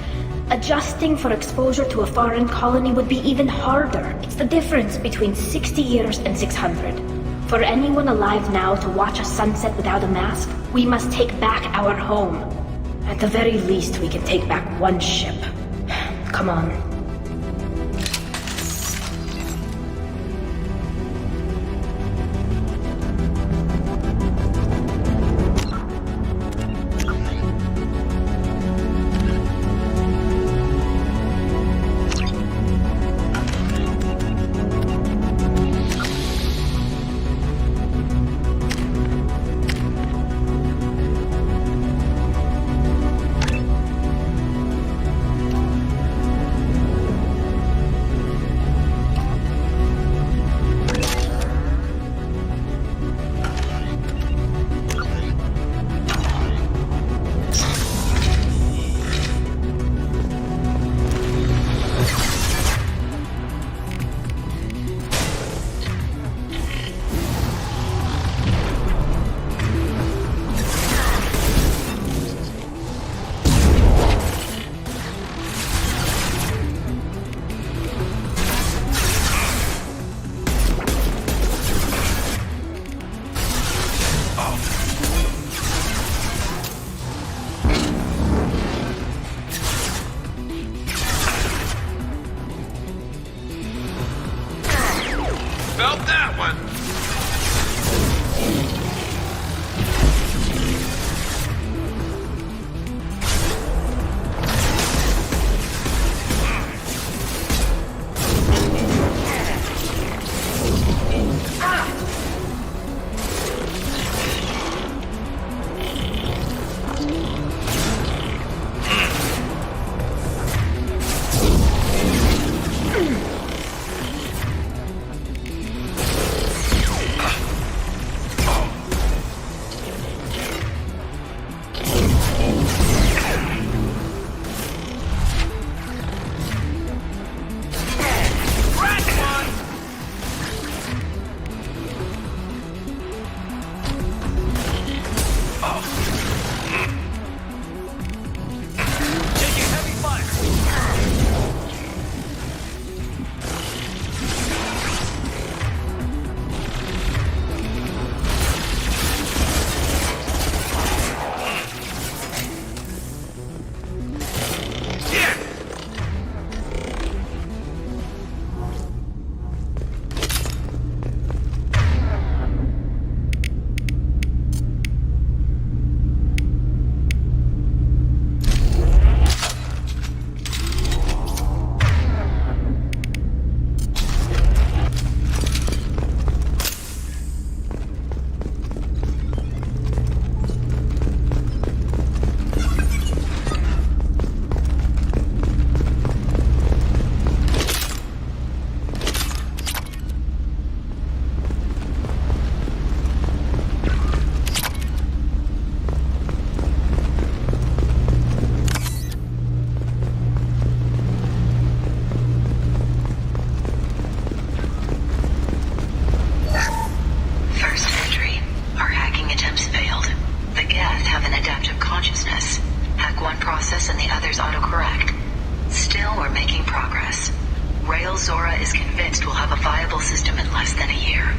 Adjusting for exposure to a foreign colony would be even harder. It's the difference between 60 years and 600. For anyone alive now to watch a sunset without a mask, we must take back our home. At the very least, we can take back one ship. Come on. consciousness. Hack one process and the others autocorrect. Still, we're making progress. Rail Zora is convinced we'll have a viable system in less than a year.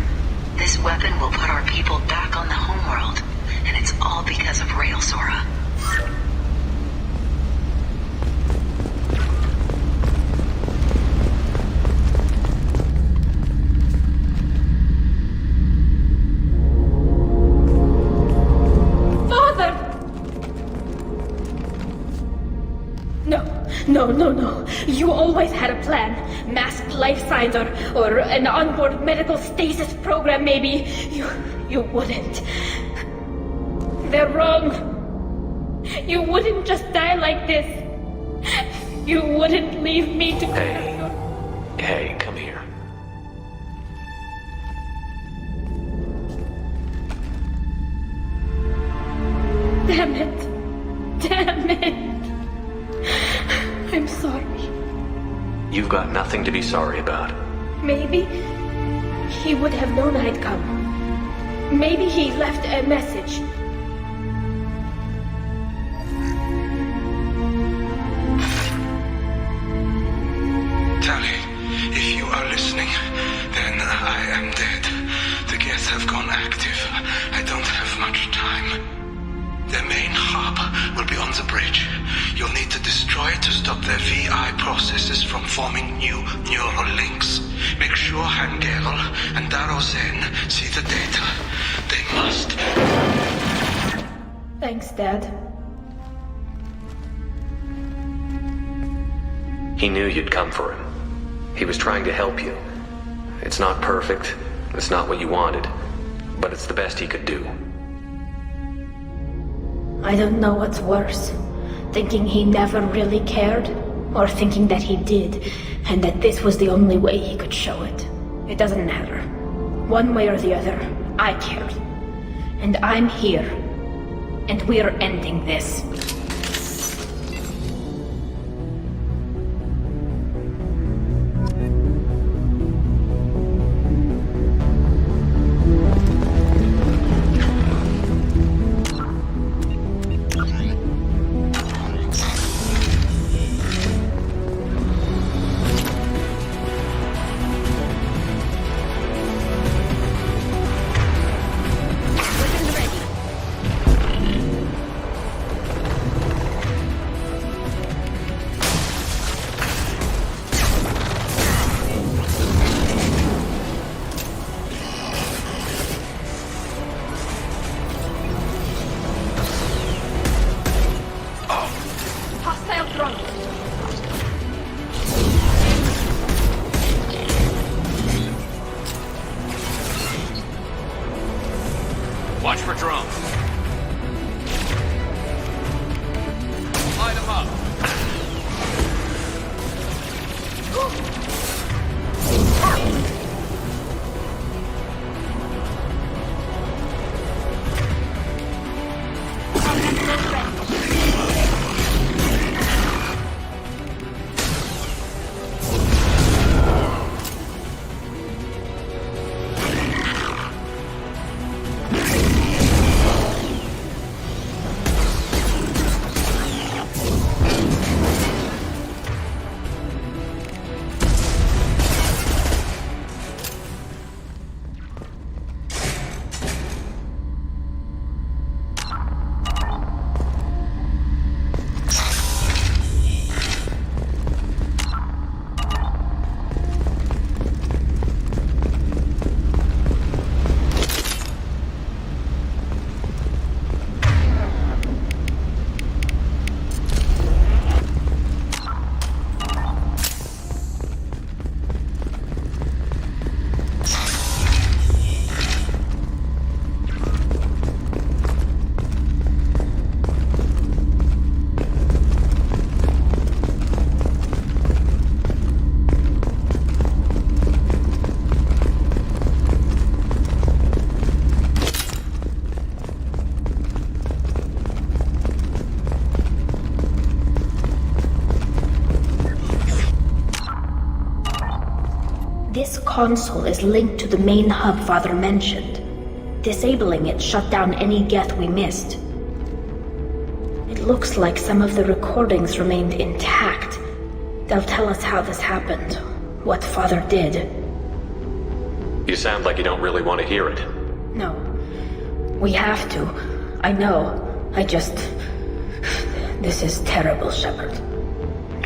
This weapon will put our people back on the homeworld, and it's all because of Rail Zora. No. You always had a plan. Masked life signs or an onboard medical stasis program, maybe. You wouldn't. They're wrong. You wouldn't just die like this. You wouldn't leave me to... Hey, come here. Damn it. I'm sorry. You've got nothing to be sorry about. Maybe he would have known I'd come. Maybe he left a message. Tali, if you are listening, then I am dead. The Geth have gone active. I don't have much time. The main hub will be on the bridge. You'll need to destroy it to stop their VI processes from forming new neural links. Make sure Gerol and Daro Zen see the data. They must. Thanks, Dad. He knew you'd come for him. He was trying to help you. It's not perfect. It's not what you wanted. But it's the best he could do. I don't know what's worse. Thinking he never really cared, or thinking that he did, and that this was the only way he could show it. It doesn't matter. One way or the other, I cared. And I'm here. And we're ending this. Watch for drones. Light them up. This console is linked to the main hub Father mentioned. Disabling it shut down any Geth we missed. It looks like some of the recordings remained intact. They'll tell us how this happened, what Father did. You sound like you don't really want to hear it. No. We have to. I know. This is terrible, Shepard.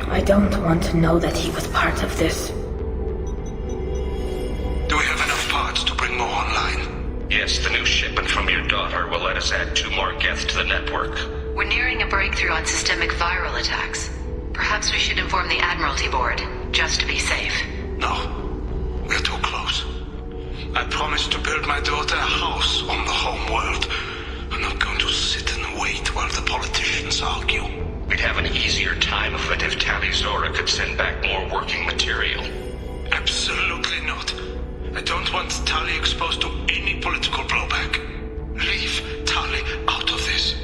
I don't want to know that he was part of this. Do we have enough parts to bring more online? Yes, the new shipment from your daughter will let us add 2 more geth to the network. We're nearing a breakthrough on systemic viral attacks. Perhaps we should inform the Admiralty Board, just to be safe. No. We're too close. I promised to build my daughter a house on the home world. I'm not going to sit and wait while the politicians argue. We'd have an easier time of it if Tali Zora could send back more working material. Absolutely not. I don't want Tali exposed to any political blowback. Leave Tali out of this.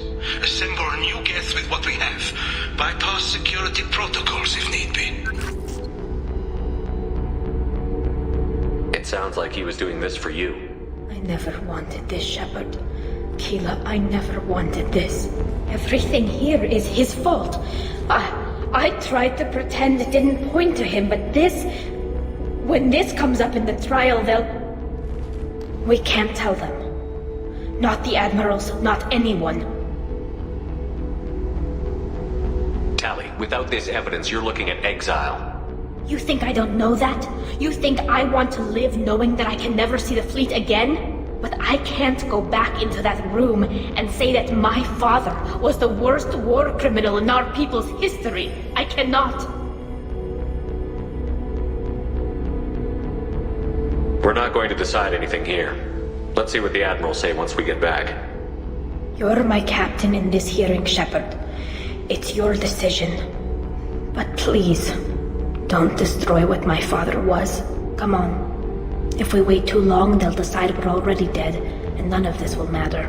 Assemble a new geth with what we have. Bypass security protocols if need be. It sounds like he was doing this for you. I never wanted this, Shepard. Keela, I never wanted this. Everything here is his fault. I tried to pretend it didn't point to him, but this... When this comes up in the trial, they'll... We can't tell them. Not the Admirals, not anyone. Tali, without this evidence, you're looking at exile. You think I don't know that? You think I want to live knowing that I can never see the fleet again? But I can't go back into that room and say that my father was the worst war criminal in our people's history. I cannot. We're not going to decide anything here. Let's see what the Admirals say once we get back. You're my captain in this hearing, Shepard. It's your decision. But please, don't destroy what my father was. Come on. If we wait too long, they'll decide we're already dead, and none of this will matter.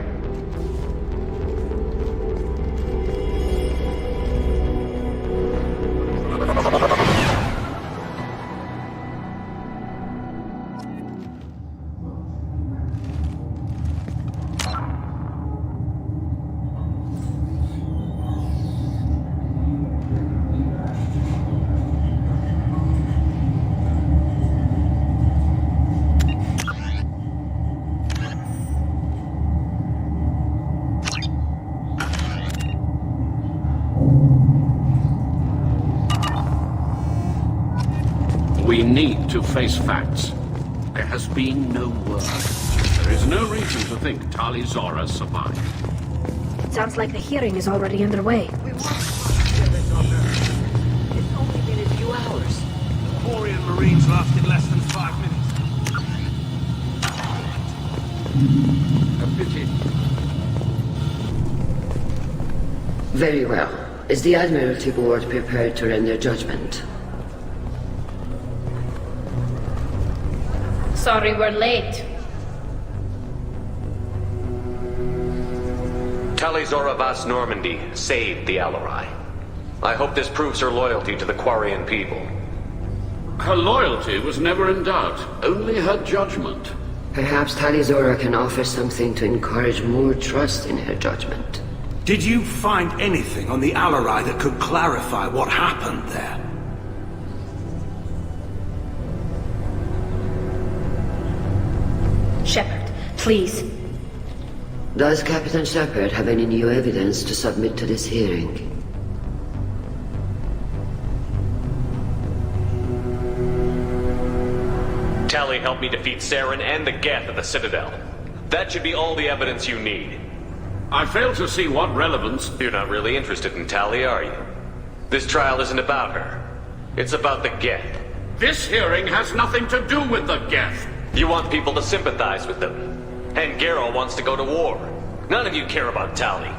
We need to face facts. There has been no word. There is no reason to think Tali Zora survived. It sounds like the hearing is already underway. It's only been a few hours. The Quarian Marines lasted less than 5 minutes. A pity. Very well. Is the Admiralty Board prepared to render judgment? Sorry we're late. Tali Zora Vas Normandy saved the Alarai. I hope this proves her loyalty to the Quarian people. Her loyalty was never in doubt, only her judgment. Perhaps Tali Zora can offer something to encourage more trust in her judgment. Did you find anything on the Alarai that could clarify what happened there? Shepard, please. Does Captain Shepard have any new evidence to submit to this hearing? Tali helped me defeat Saren and the Geth at the Citadel. That should be all the evidence you need. I fail to see what relevance... You're not really interested in Tali, are you? This trial isn't about her. It's about the Geth. This hearing has nothing to do with the Geth. You want people to sympathize with them. And Garrow wants to go to war. None of you care about Tali.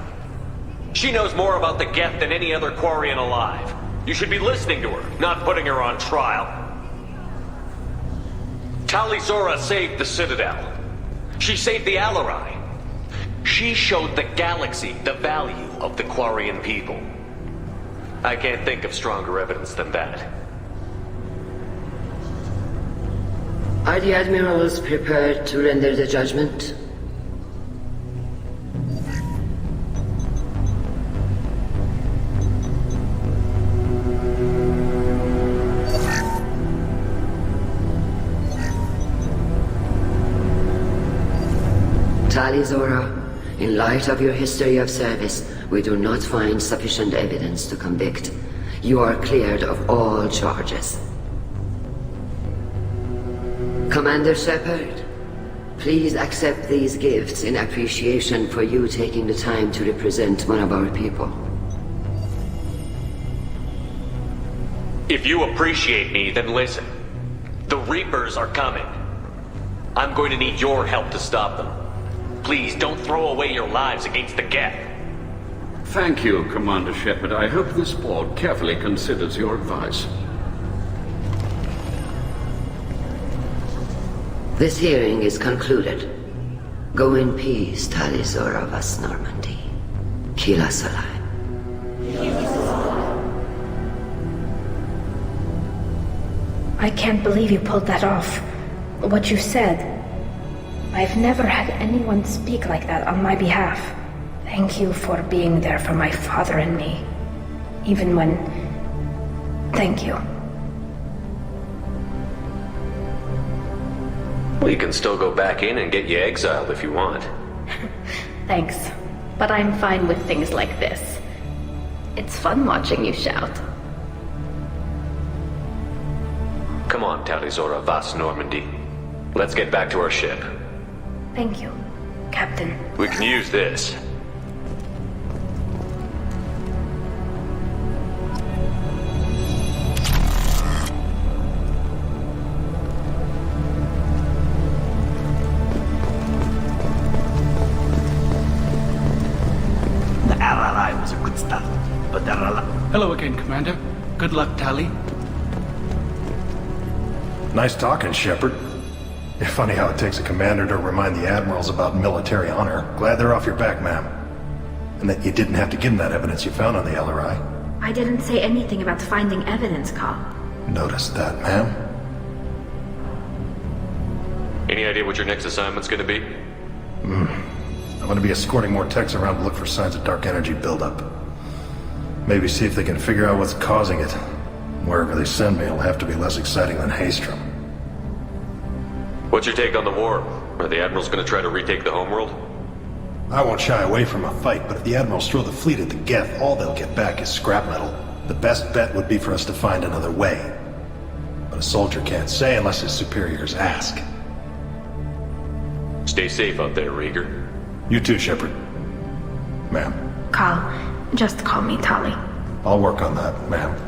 She knows more about the Geth than any other Quarian alive. You should be listening to her, not putting her on trial. Tali Zora saved the Citadel. She saved the Alarai. She showed the galaxy the value of the Quarian people. I can't think of stronger evidence than that. Are the Admirals prepared to render the judgment? Tali Zora, in light of your history of service, we do not find sufficient evidence to convict. You are cleared of all charges. Commander Shepard, please accept these gifts in appreciation for you taking the time to represent one of our people. If you appreciate me, then listen. The Reapers are coming. I'm going to need your help to stop them. Please don't throw away your lives against the Geth. Thank you, Commander Shepard. I hope this board carefully considers your advice. This hearing is concluded. Go in peace, Tali Zora Vas Normandy. Kila Salai. I can't believe you pulled that off. What you said. I've never had anyone speak like that on my behalf. Thank you for being there for my father and me. Even when... Thank you. We can still go back in and get you exiled if you want. Thanks, but I'm fine with things like this. It's fun watching you shout. Come on, Tali Zora Vas Normandy. Let's get back to our ship. Thank you, Captain. We can use this. The RRI was a good start, but the Hello again, Commander. Good luck, Tali. Nice talking, Shepard. Funny how it takes a commander to remind the admirals about military honor. Glad they're off your back, ma'am. And that you didn't have to give them that evidence you found on the LRI. I didn't say anything about finding evidence, Carl. Noticed that, ma'am. Any idea what your next assignment's gonna be? I'm gonna be escorting more techs around to look for signs of dark energy buildup. Maybe see if they can figure out what's causing it. Wherever they send me, it'll have to be less exciting than Haystrom. What's your take on the war? Are the admirals gonna try to retake the homeworld? I won't shy away from a fight, but if the admirals throw the fleet at the Geth, all they'll get back is scrap metal. The best bet would be for us to find another way. But a soldier can't say unless his superiors ask. Stay safe out there, Rieger. You too, Shepard. Ma'am. Carl, just call me Tali. I'll work on that, ma'am.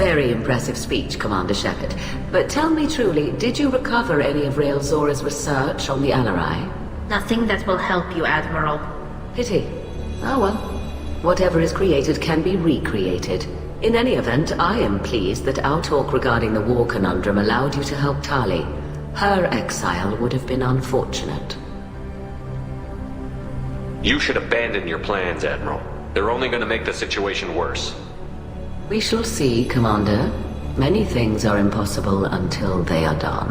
Very impressive speech, Commander Shepard. But tell me truly, did you recover any of Rael Zora's research on the LRI? Nothing that will help you, Admiral. Pity. Oh well. Whatever is created can be recreated. In any event, I am pleased that our talk regarding the war conundrum allowed you to help Tali. Her exile would have been unfortunate. You should abandon your plans, Admiral. They're only gonna make the situation worse. We shall see, Commander. Many things are impossible until they are done.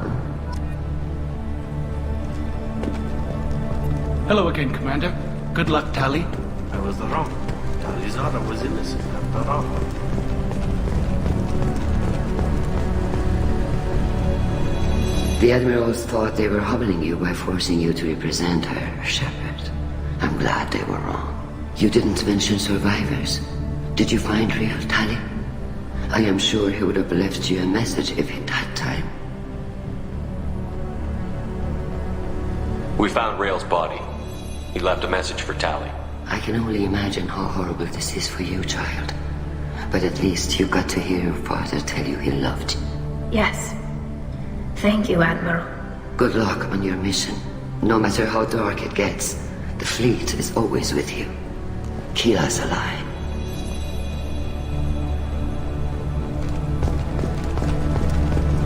Hello again, Commander. Good luck, Tali. I was wrong. Tali Zora was innocent after all. The admirals thought they were humbling you by forcing you to represent her, Shepard. I'm glad they were wrong. You didn't mention survivors. Did you find real Tali? I am sure he would have left you a message if he'd had time. We found Rael's body. He left a message for Tali. I can only imagine how horrible this is for you, child. But at least you got to hear your father tell you he loved you. Yes. Thank you, Admiral. Good luck on your mission. No matter how dark it gets, the fleet is always with you. Kila's alive.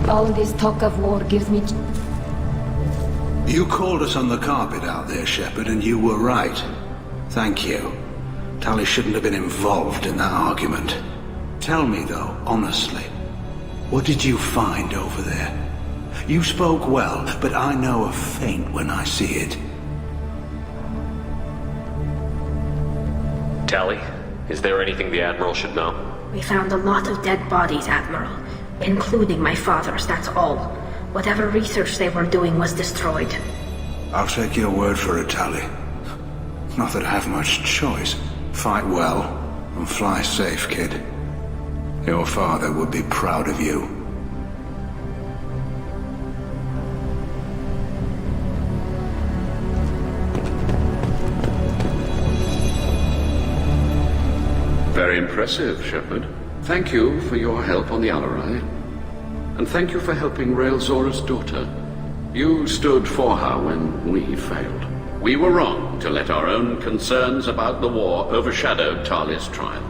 All this talk of war gives me... You called us on the carpet out there, Shepard, and you were right. Thank you. Tali shouldn't have been involved in that argument. Tell me, though, honestly, what did you find over there? You spoke well, but I know a feint when I see it. Tali, Is there anything the Admiral should know? We found a lot of dead bodies, Admiral. Including my father's, that's all. Whatever research they were doing was destroyed. I'll take your word for it, Tali. Not that I have much choice. Fight well, and fly safe, kid. Your father would be proud of you. Very impressive, Shepard. Thank you for your help on the Alarai. And thank you for helping Rael Zora's daughter. You stood for her when we failed. We were wrong to let our own concerns about the war overshadow Tali's trial.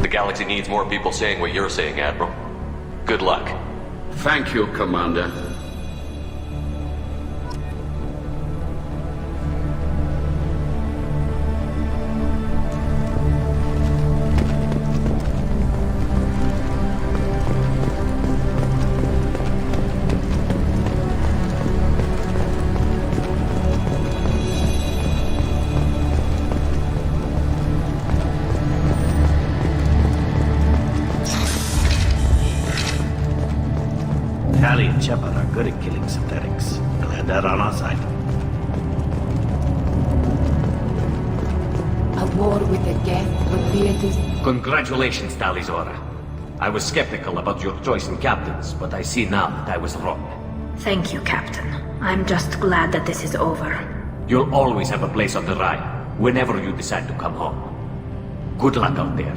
The galaxy needs more people saying what you're saying, Admiral. Good luck. Thank you, Commander. Tali and Shepard are good at killing synthetics. Glad that on our side. A war with the Geth would be a Congratulations, Tali Zora. I was skeptical about your choice in captains, but I see now that I was wrong. Thank you, Captain. I'm just glad that this is over. You'll always have a place on the Rhine, whenever you decide to come home. Good luck out there.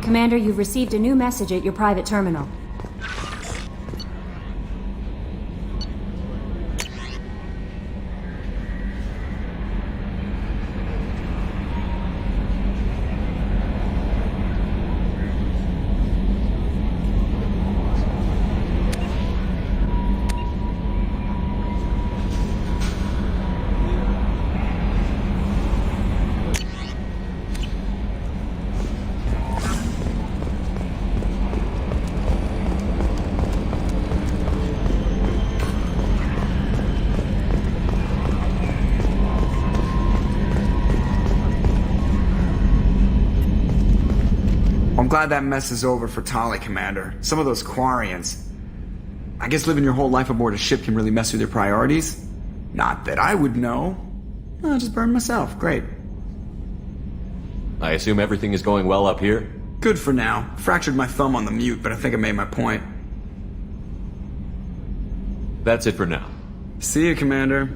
Commander, you've received a new message at your private terminal. I'm glad that mess is over for Tali, Commander. Some of those Quarians. I guess living your whole life aboard a ship can really mess with your priorities? Not that I would know. I'll just burn myself. Great. I assume everything is going well up here? Good for now. Fractured my thumb on the mute, but I think I made my point. That's it for now. See you, Commander.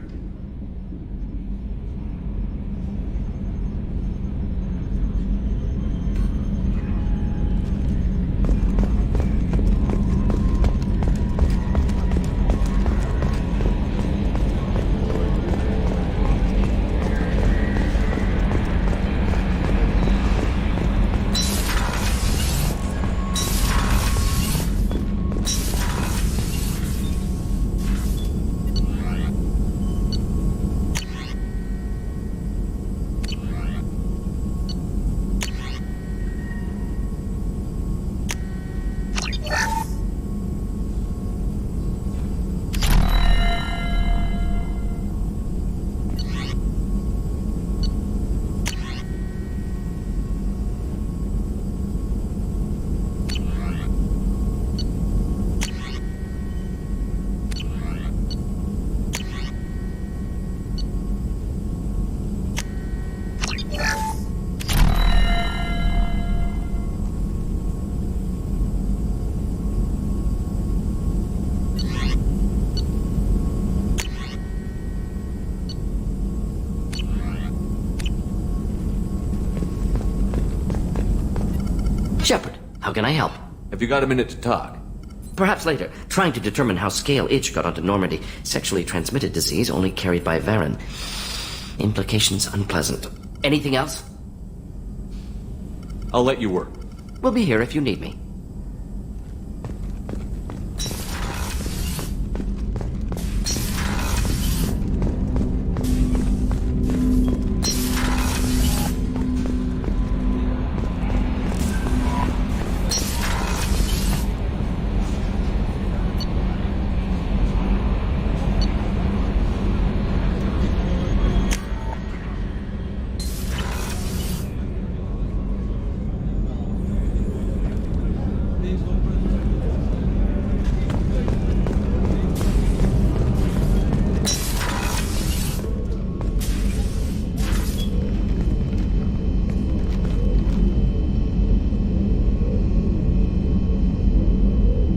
How can I help? Have you got a minute to talk? Perhaps later. Trying to determine how Scale Itch got onto Normandy. Sexually transmitted disease only carried by Varen. Implications unpleasant. Anything else? I'll let you work. We'll be here if you need me.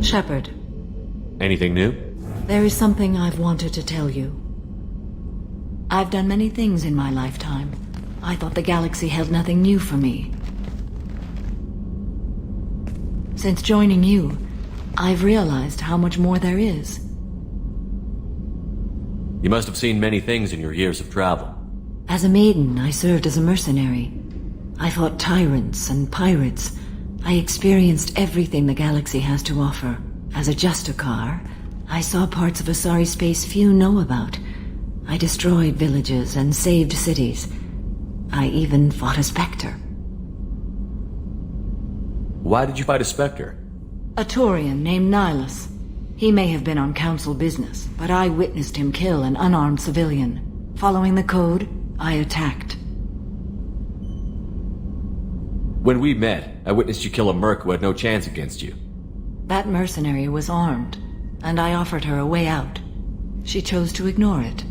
Shepard. Anything new? There is something I've wanted to tell you. I've done many things in my lifetime. I thought the galaxy held nothing new for me. Since joining you, I've realized how much more there is. You must have seen many things in your years of travel. As a maiden, I served as a mercenary. I fought tyrants and pirates. I experienced everything the galaxy has to offer. As a Justicar, I saw parts of Asari space few know about. I destroyed villages and saved cities. I even fought a Spectre. Why did you fight a Spectre? A Taurian named Nihilus. He may have been on council business, but I witnessed him kill an unarmed civilian. Following the code, I attacked. When we met, I witnessed you kill a merc who had no chance against you. That mercenary was armed, and I offered her a way out. She chose to ignore it.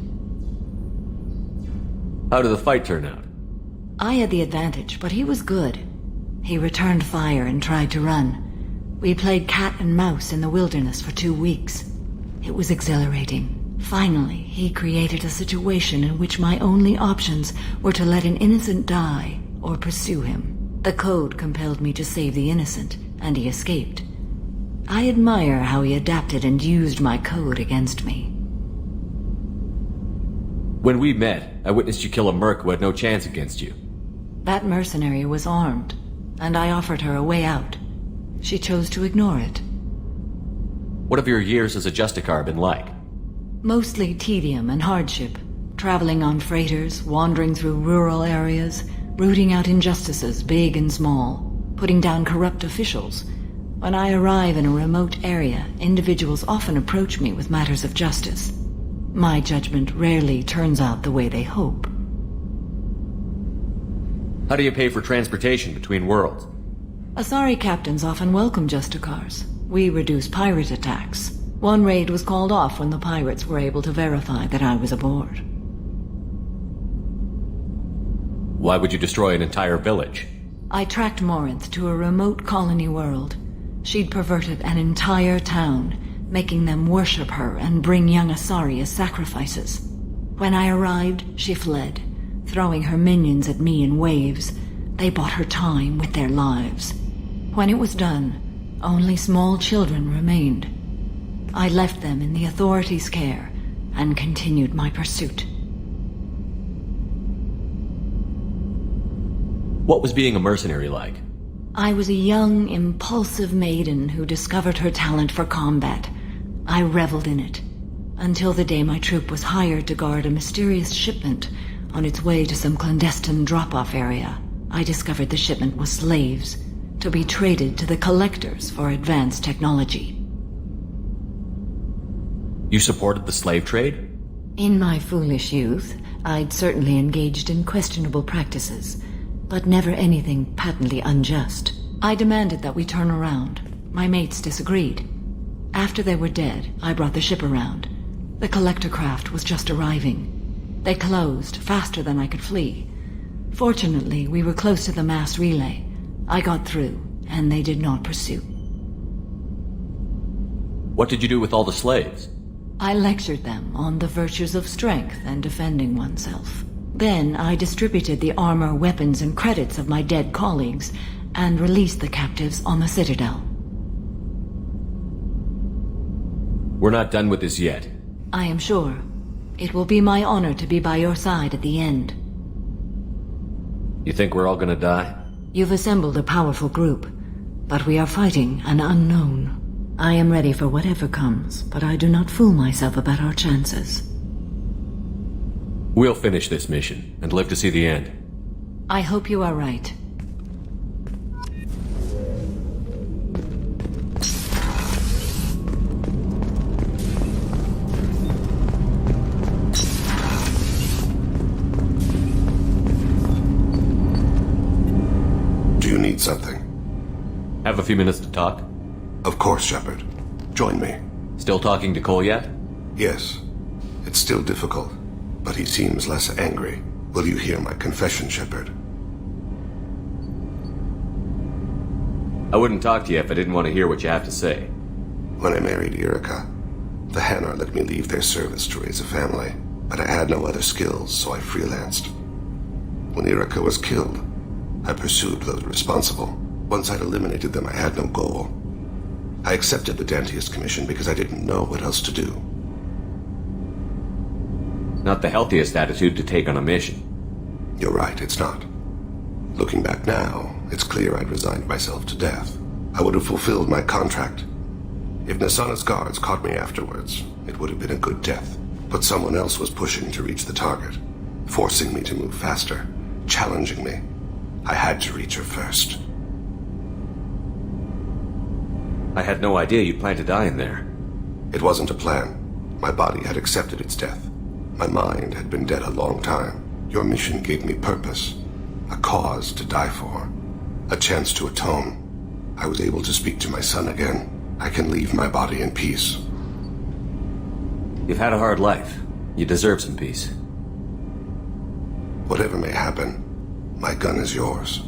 How did the fight turn out? I had the advantage, but he was good. He returned fire and tried to run. We played cat and mouse in the wilderness for 2 weeks. It was exhilarating. Finally, he created a situation in which my only options were to let an innocent die or pursue him. The code compelled me to save the innocent, and he escaped. I admire how he adapted and used my code against me. When we met, I witnessed you kill a merc who had no chance against you. That mercenary was armed, and I offered her a way out. She chose to ignore it. What have your years as a Justicar been like? Mostly tedium and hardship. Traveling on freighters, wandering through rural areas, rooting out injustices, big and small, putting down corrupt officials. When I arrive in a remote area, individuals often approach me with matters of justice. My judgment rarely turns out the way they hope. How do you pay for transportation between worlds? Asari captains often welcome Justicars. We reduce pirate attacks. One raid was called off when the pirates were able to verify that I was aboard. Why would you destroy an entire village? I tracked Morinth to a remote colony world. She'd perverted an entire town, making them worship her and bring young Asari as sacrifices. When I arrived, she fled, throwing her minions at me in waves. They bought her time with their lives. When it was done, only small children remained. I left them in the authorities' care and continued my pursuit. What was being a mercenary like? I was a young, impulsive maiden who discovered her talent for combat. I reveled in it, until the day my troop was hired to guard a mysterious shipment on its way to some clandestine drop-off area. I discovered the shipment was slaves, to be traded to the collectors for advanced technology. You supported the slave trade? In my foolish youth, I'd certainly engaged in questionable practices, but never anything patently unjust. I demanded that we turn around. My mates disagreed. After they were dead, I brought the ship around. The collector craft was just arriving. They closed faster than I could flee. Fortunately, we were close to the mass relay. I got through, and they did not pursue. What did you do with all the slaves? I lectured them on the virtues of strength and defending oneself. Then I distributed the armor, weapons, and credits of my dead colleagues, and release the captives on the Citadel. We're not done with this yet. I am sure. It will be my honor to be by your side at the end. You think we're all gonna die? You've assembled a powerful group, but we are fighting an unknown. I am ready for whatever comes, but I do not fool myself about our chances. We'll finish this mission and live to see the end. I hope you are right. Do you need something? Have a few minutes to talk? Of course, Shepard. Join me. Still talking to Cole yet? Yes. It's still difficult, but he seems less angry. Will you hear my confession, Shepard? I wouldn't talk to you if I didn't want to hear what you have to say. When I married Erica, the Hanar let me leave their service to raise a family, but I had no other skills, so I freelanced. When Erica was killed, I pursued those responsible. Once I'd eliminated them, I had no goal. I accepted the Dantius commission because I didn't know what else to do. Not the healthiest attitude to take on a mission. You're right, it's not. Looking back now, it's clear I'd resigned myself to death. I would have fulfilled my contract. If Nasana's guards caught me afterwards, it would have been a good death. But someone else was pushing to reach the target, forcing me to move faster, challenging me. I had to reach her first. I had no idea you planned to die in there. It wasn't a plan. My body had accepted its death. My mind had been dead a long time. Your mission gave me purpose. A cause to die for. A chance to atone. I was able to speak to my son again. I can leave my body in peace. You've had a hard life. You deserve some peace. Whatever may happen, my gun is yours.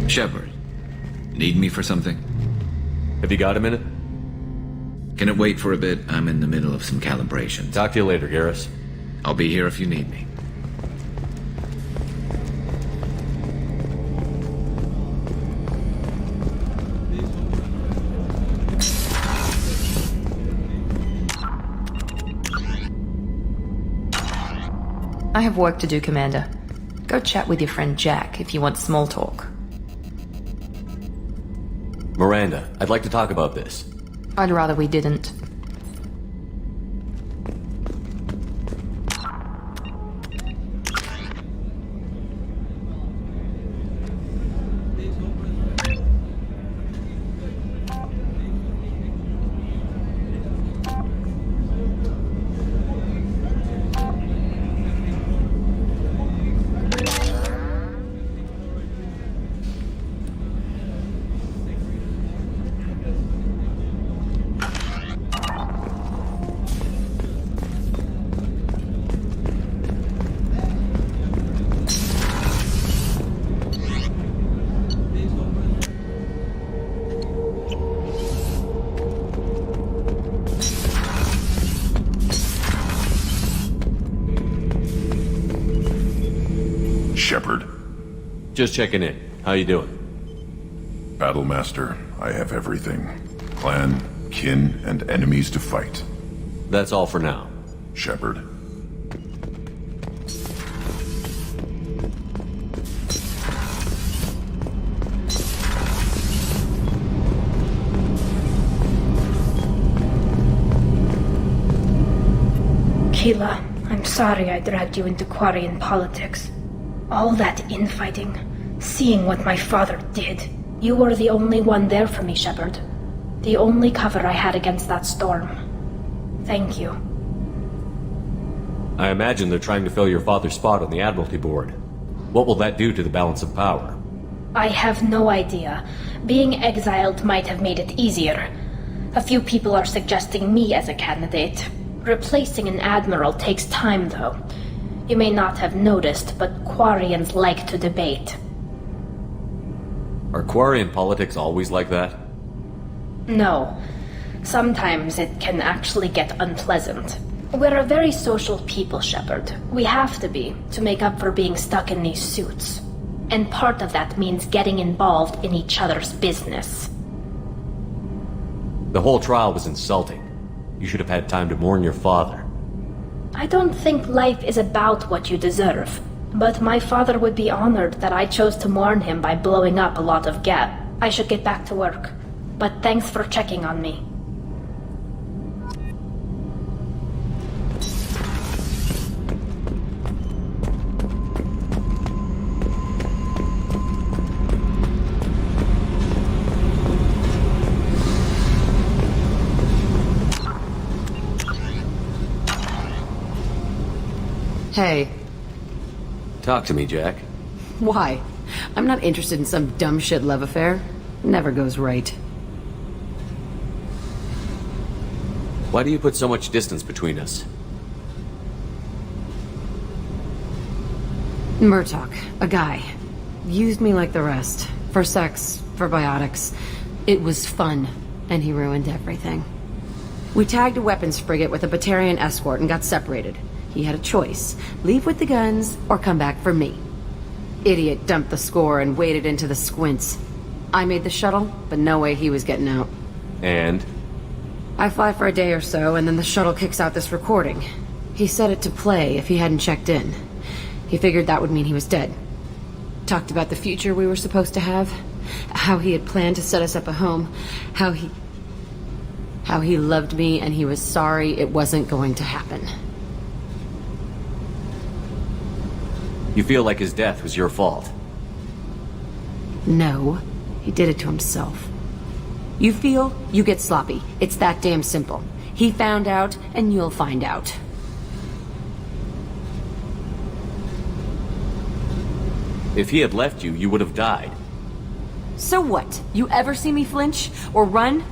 Shepard, need me for something? Have you got a minute? Can it wait for a bit? I'm in the middle of some calibration. Talk to you later, Garrus. I'll be here if you need me. I have work to do, Commander. Go chat with your friend Jack if you want small talk. Miranda, I'd like to talk about this. I'd rather we didn't. Shepard. Just checking in. How you doing? Battlemaster, I have everything. Clan, kin, and enemies to fight. That's all for now. Shepard. Keela, I'm sorry I dragged you into Quarian politics. All that infighting, seeing what my father did. You were the only one there for me, Shepard. The only cover I had against that storm. Thank you. I imagine they're trying to fill your father's spot on the Admiralty Board. What will that do to the balance of power? I have no idea. Being exiled might have made it easier. A few people are suggesting me as a candidate. Replacing an admiral takes time, though. You may not have noticed, but Quarians like to debate. Are Quarian politics always like that? No. Sometimes it can actually get unpleasant. We're a very social people, Shepard. We have to be, to make up for being stuck in these suits. And part of that means getting involved in each other's business. The whole trial was insulting. You should have had time to mourn your father. I don't think life is about what you deserve. But my father would be honored that I chose to mourn him by blowing up a lot of gas. I should get back to work. But thanks for checking on me. Hey. Talk to me, Jack. Why? I'm not interested in some dumb shit love affair. Never goes right. Why do you put so much distance between us? Murtaugh, a guy. Used me like the rest. For sex, for biotics. It was fun, and he ruined everything. We tagged a weapons frigate with a Batarian escort and got separated. He had a choice. Leave with the guns, or come back for me. Idiot dumped the score and waded into the squints. I made the shuttle, but no way he was getting out. And? I fly for a day or so, and then the shuttle kicks out this recording. He set it to play if he hadn't checked in. He figured that would mean he was dead. Talked about the future we were supposed to have. How he had planned to set us up a home. How he loved me and he was sorry it wasn't going to happen. You feel like his death was your fault? No, he did it to himself. You feel, you get sloppy. It's that damn simple. He found out, and you'll find out. If he had left you, you would have died. So what? You ever see me flinch? Or run?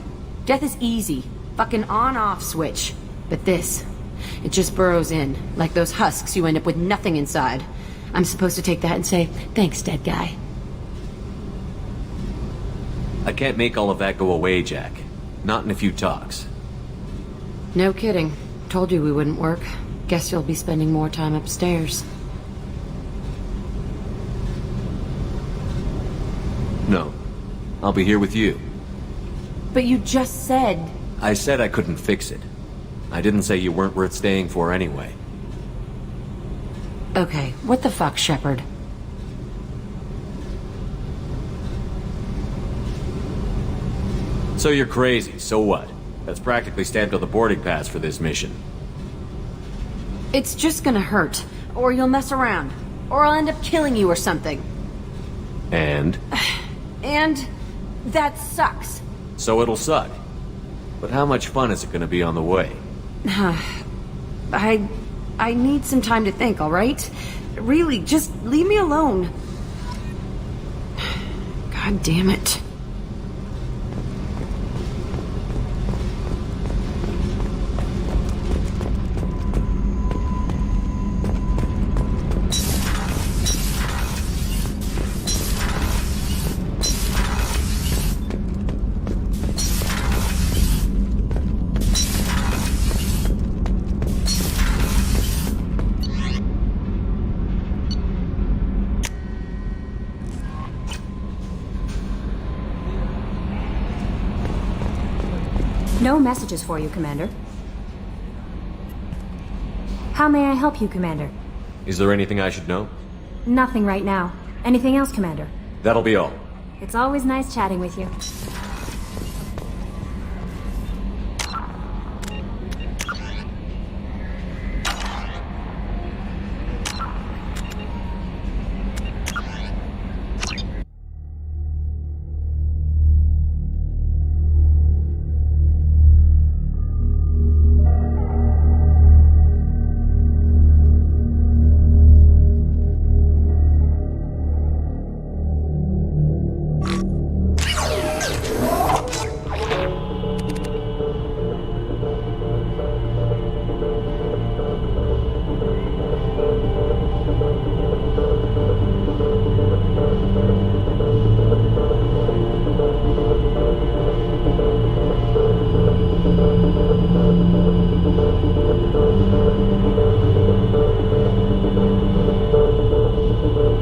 Death is easy. Fucking on-off switch. But this, it just burrows in. Like those husks, you end up with nothing inside. I'm supposed to take that and say, thanks, dead guy. I can't make all of that go away, Jack. Not in a few talks. No kidding. Told you we wouldn't work. Guess you'll be spending more time upstairs. No. I'll be here with you. But you just said... I said I couldn't fix it. I didn't say you weren't worth staying for anyway. Okay, what the fuck, Shepard? So you're crazy, so what? That's practically stamped on the boarding pass for this mission. It's just gonna hurt. Or you'll mess around. Or I'll end up killing you or something. And? And... that sucks. So it'll suck. But how much fun is it gonna be on the way? I need some time to think, alright? Really, just leave me alone. God damn it. No messages for you, Commander. How may I help you, Commander? Is there anything I should know? Nothing right now. Anything else, Commander? That'll be all. It's always nice chatting with you.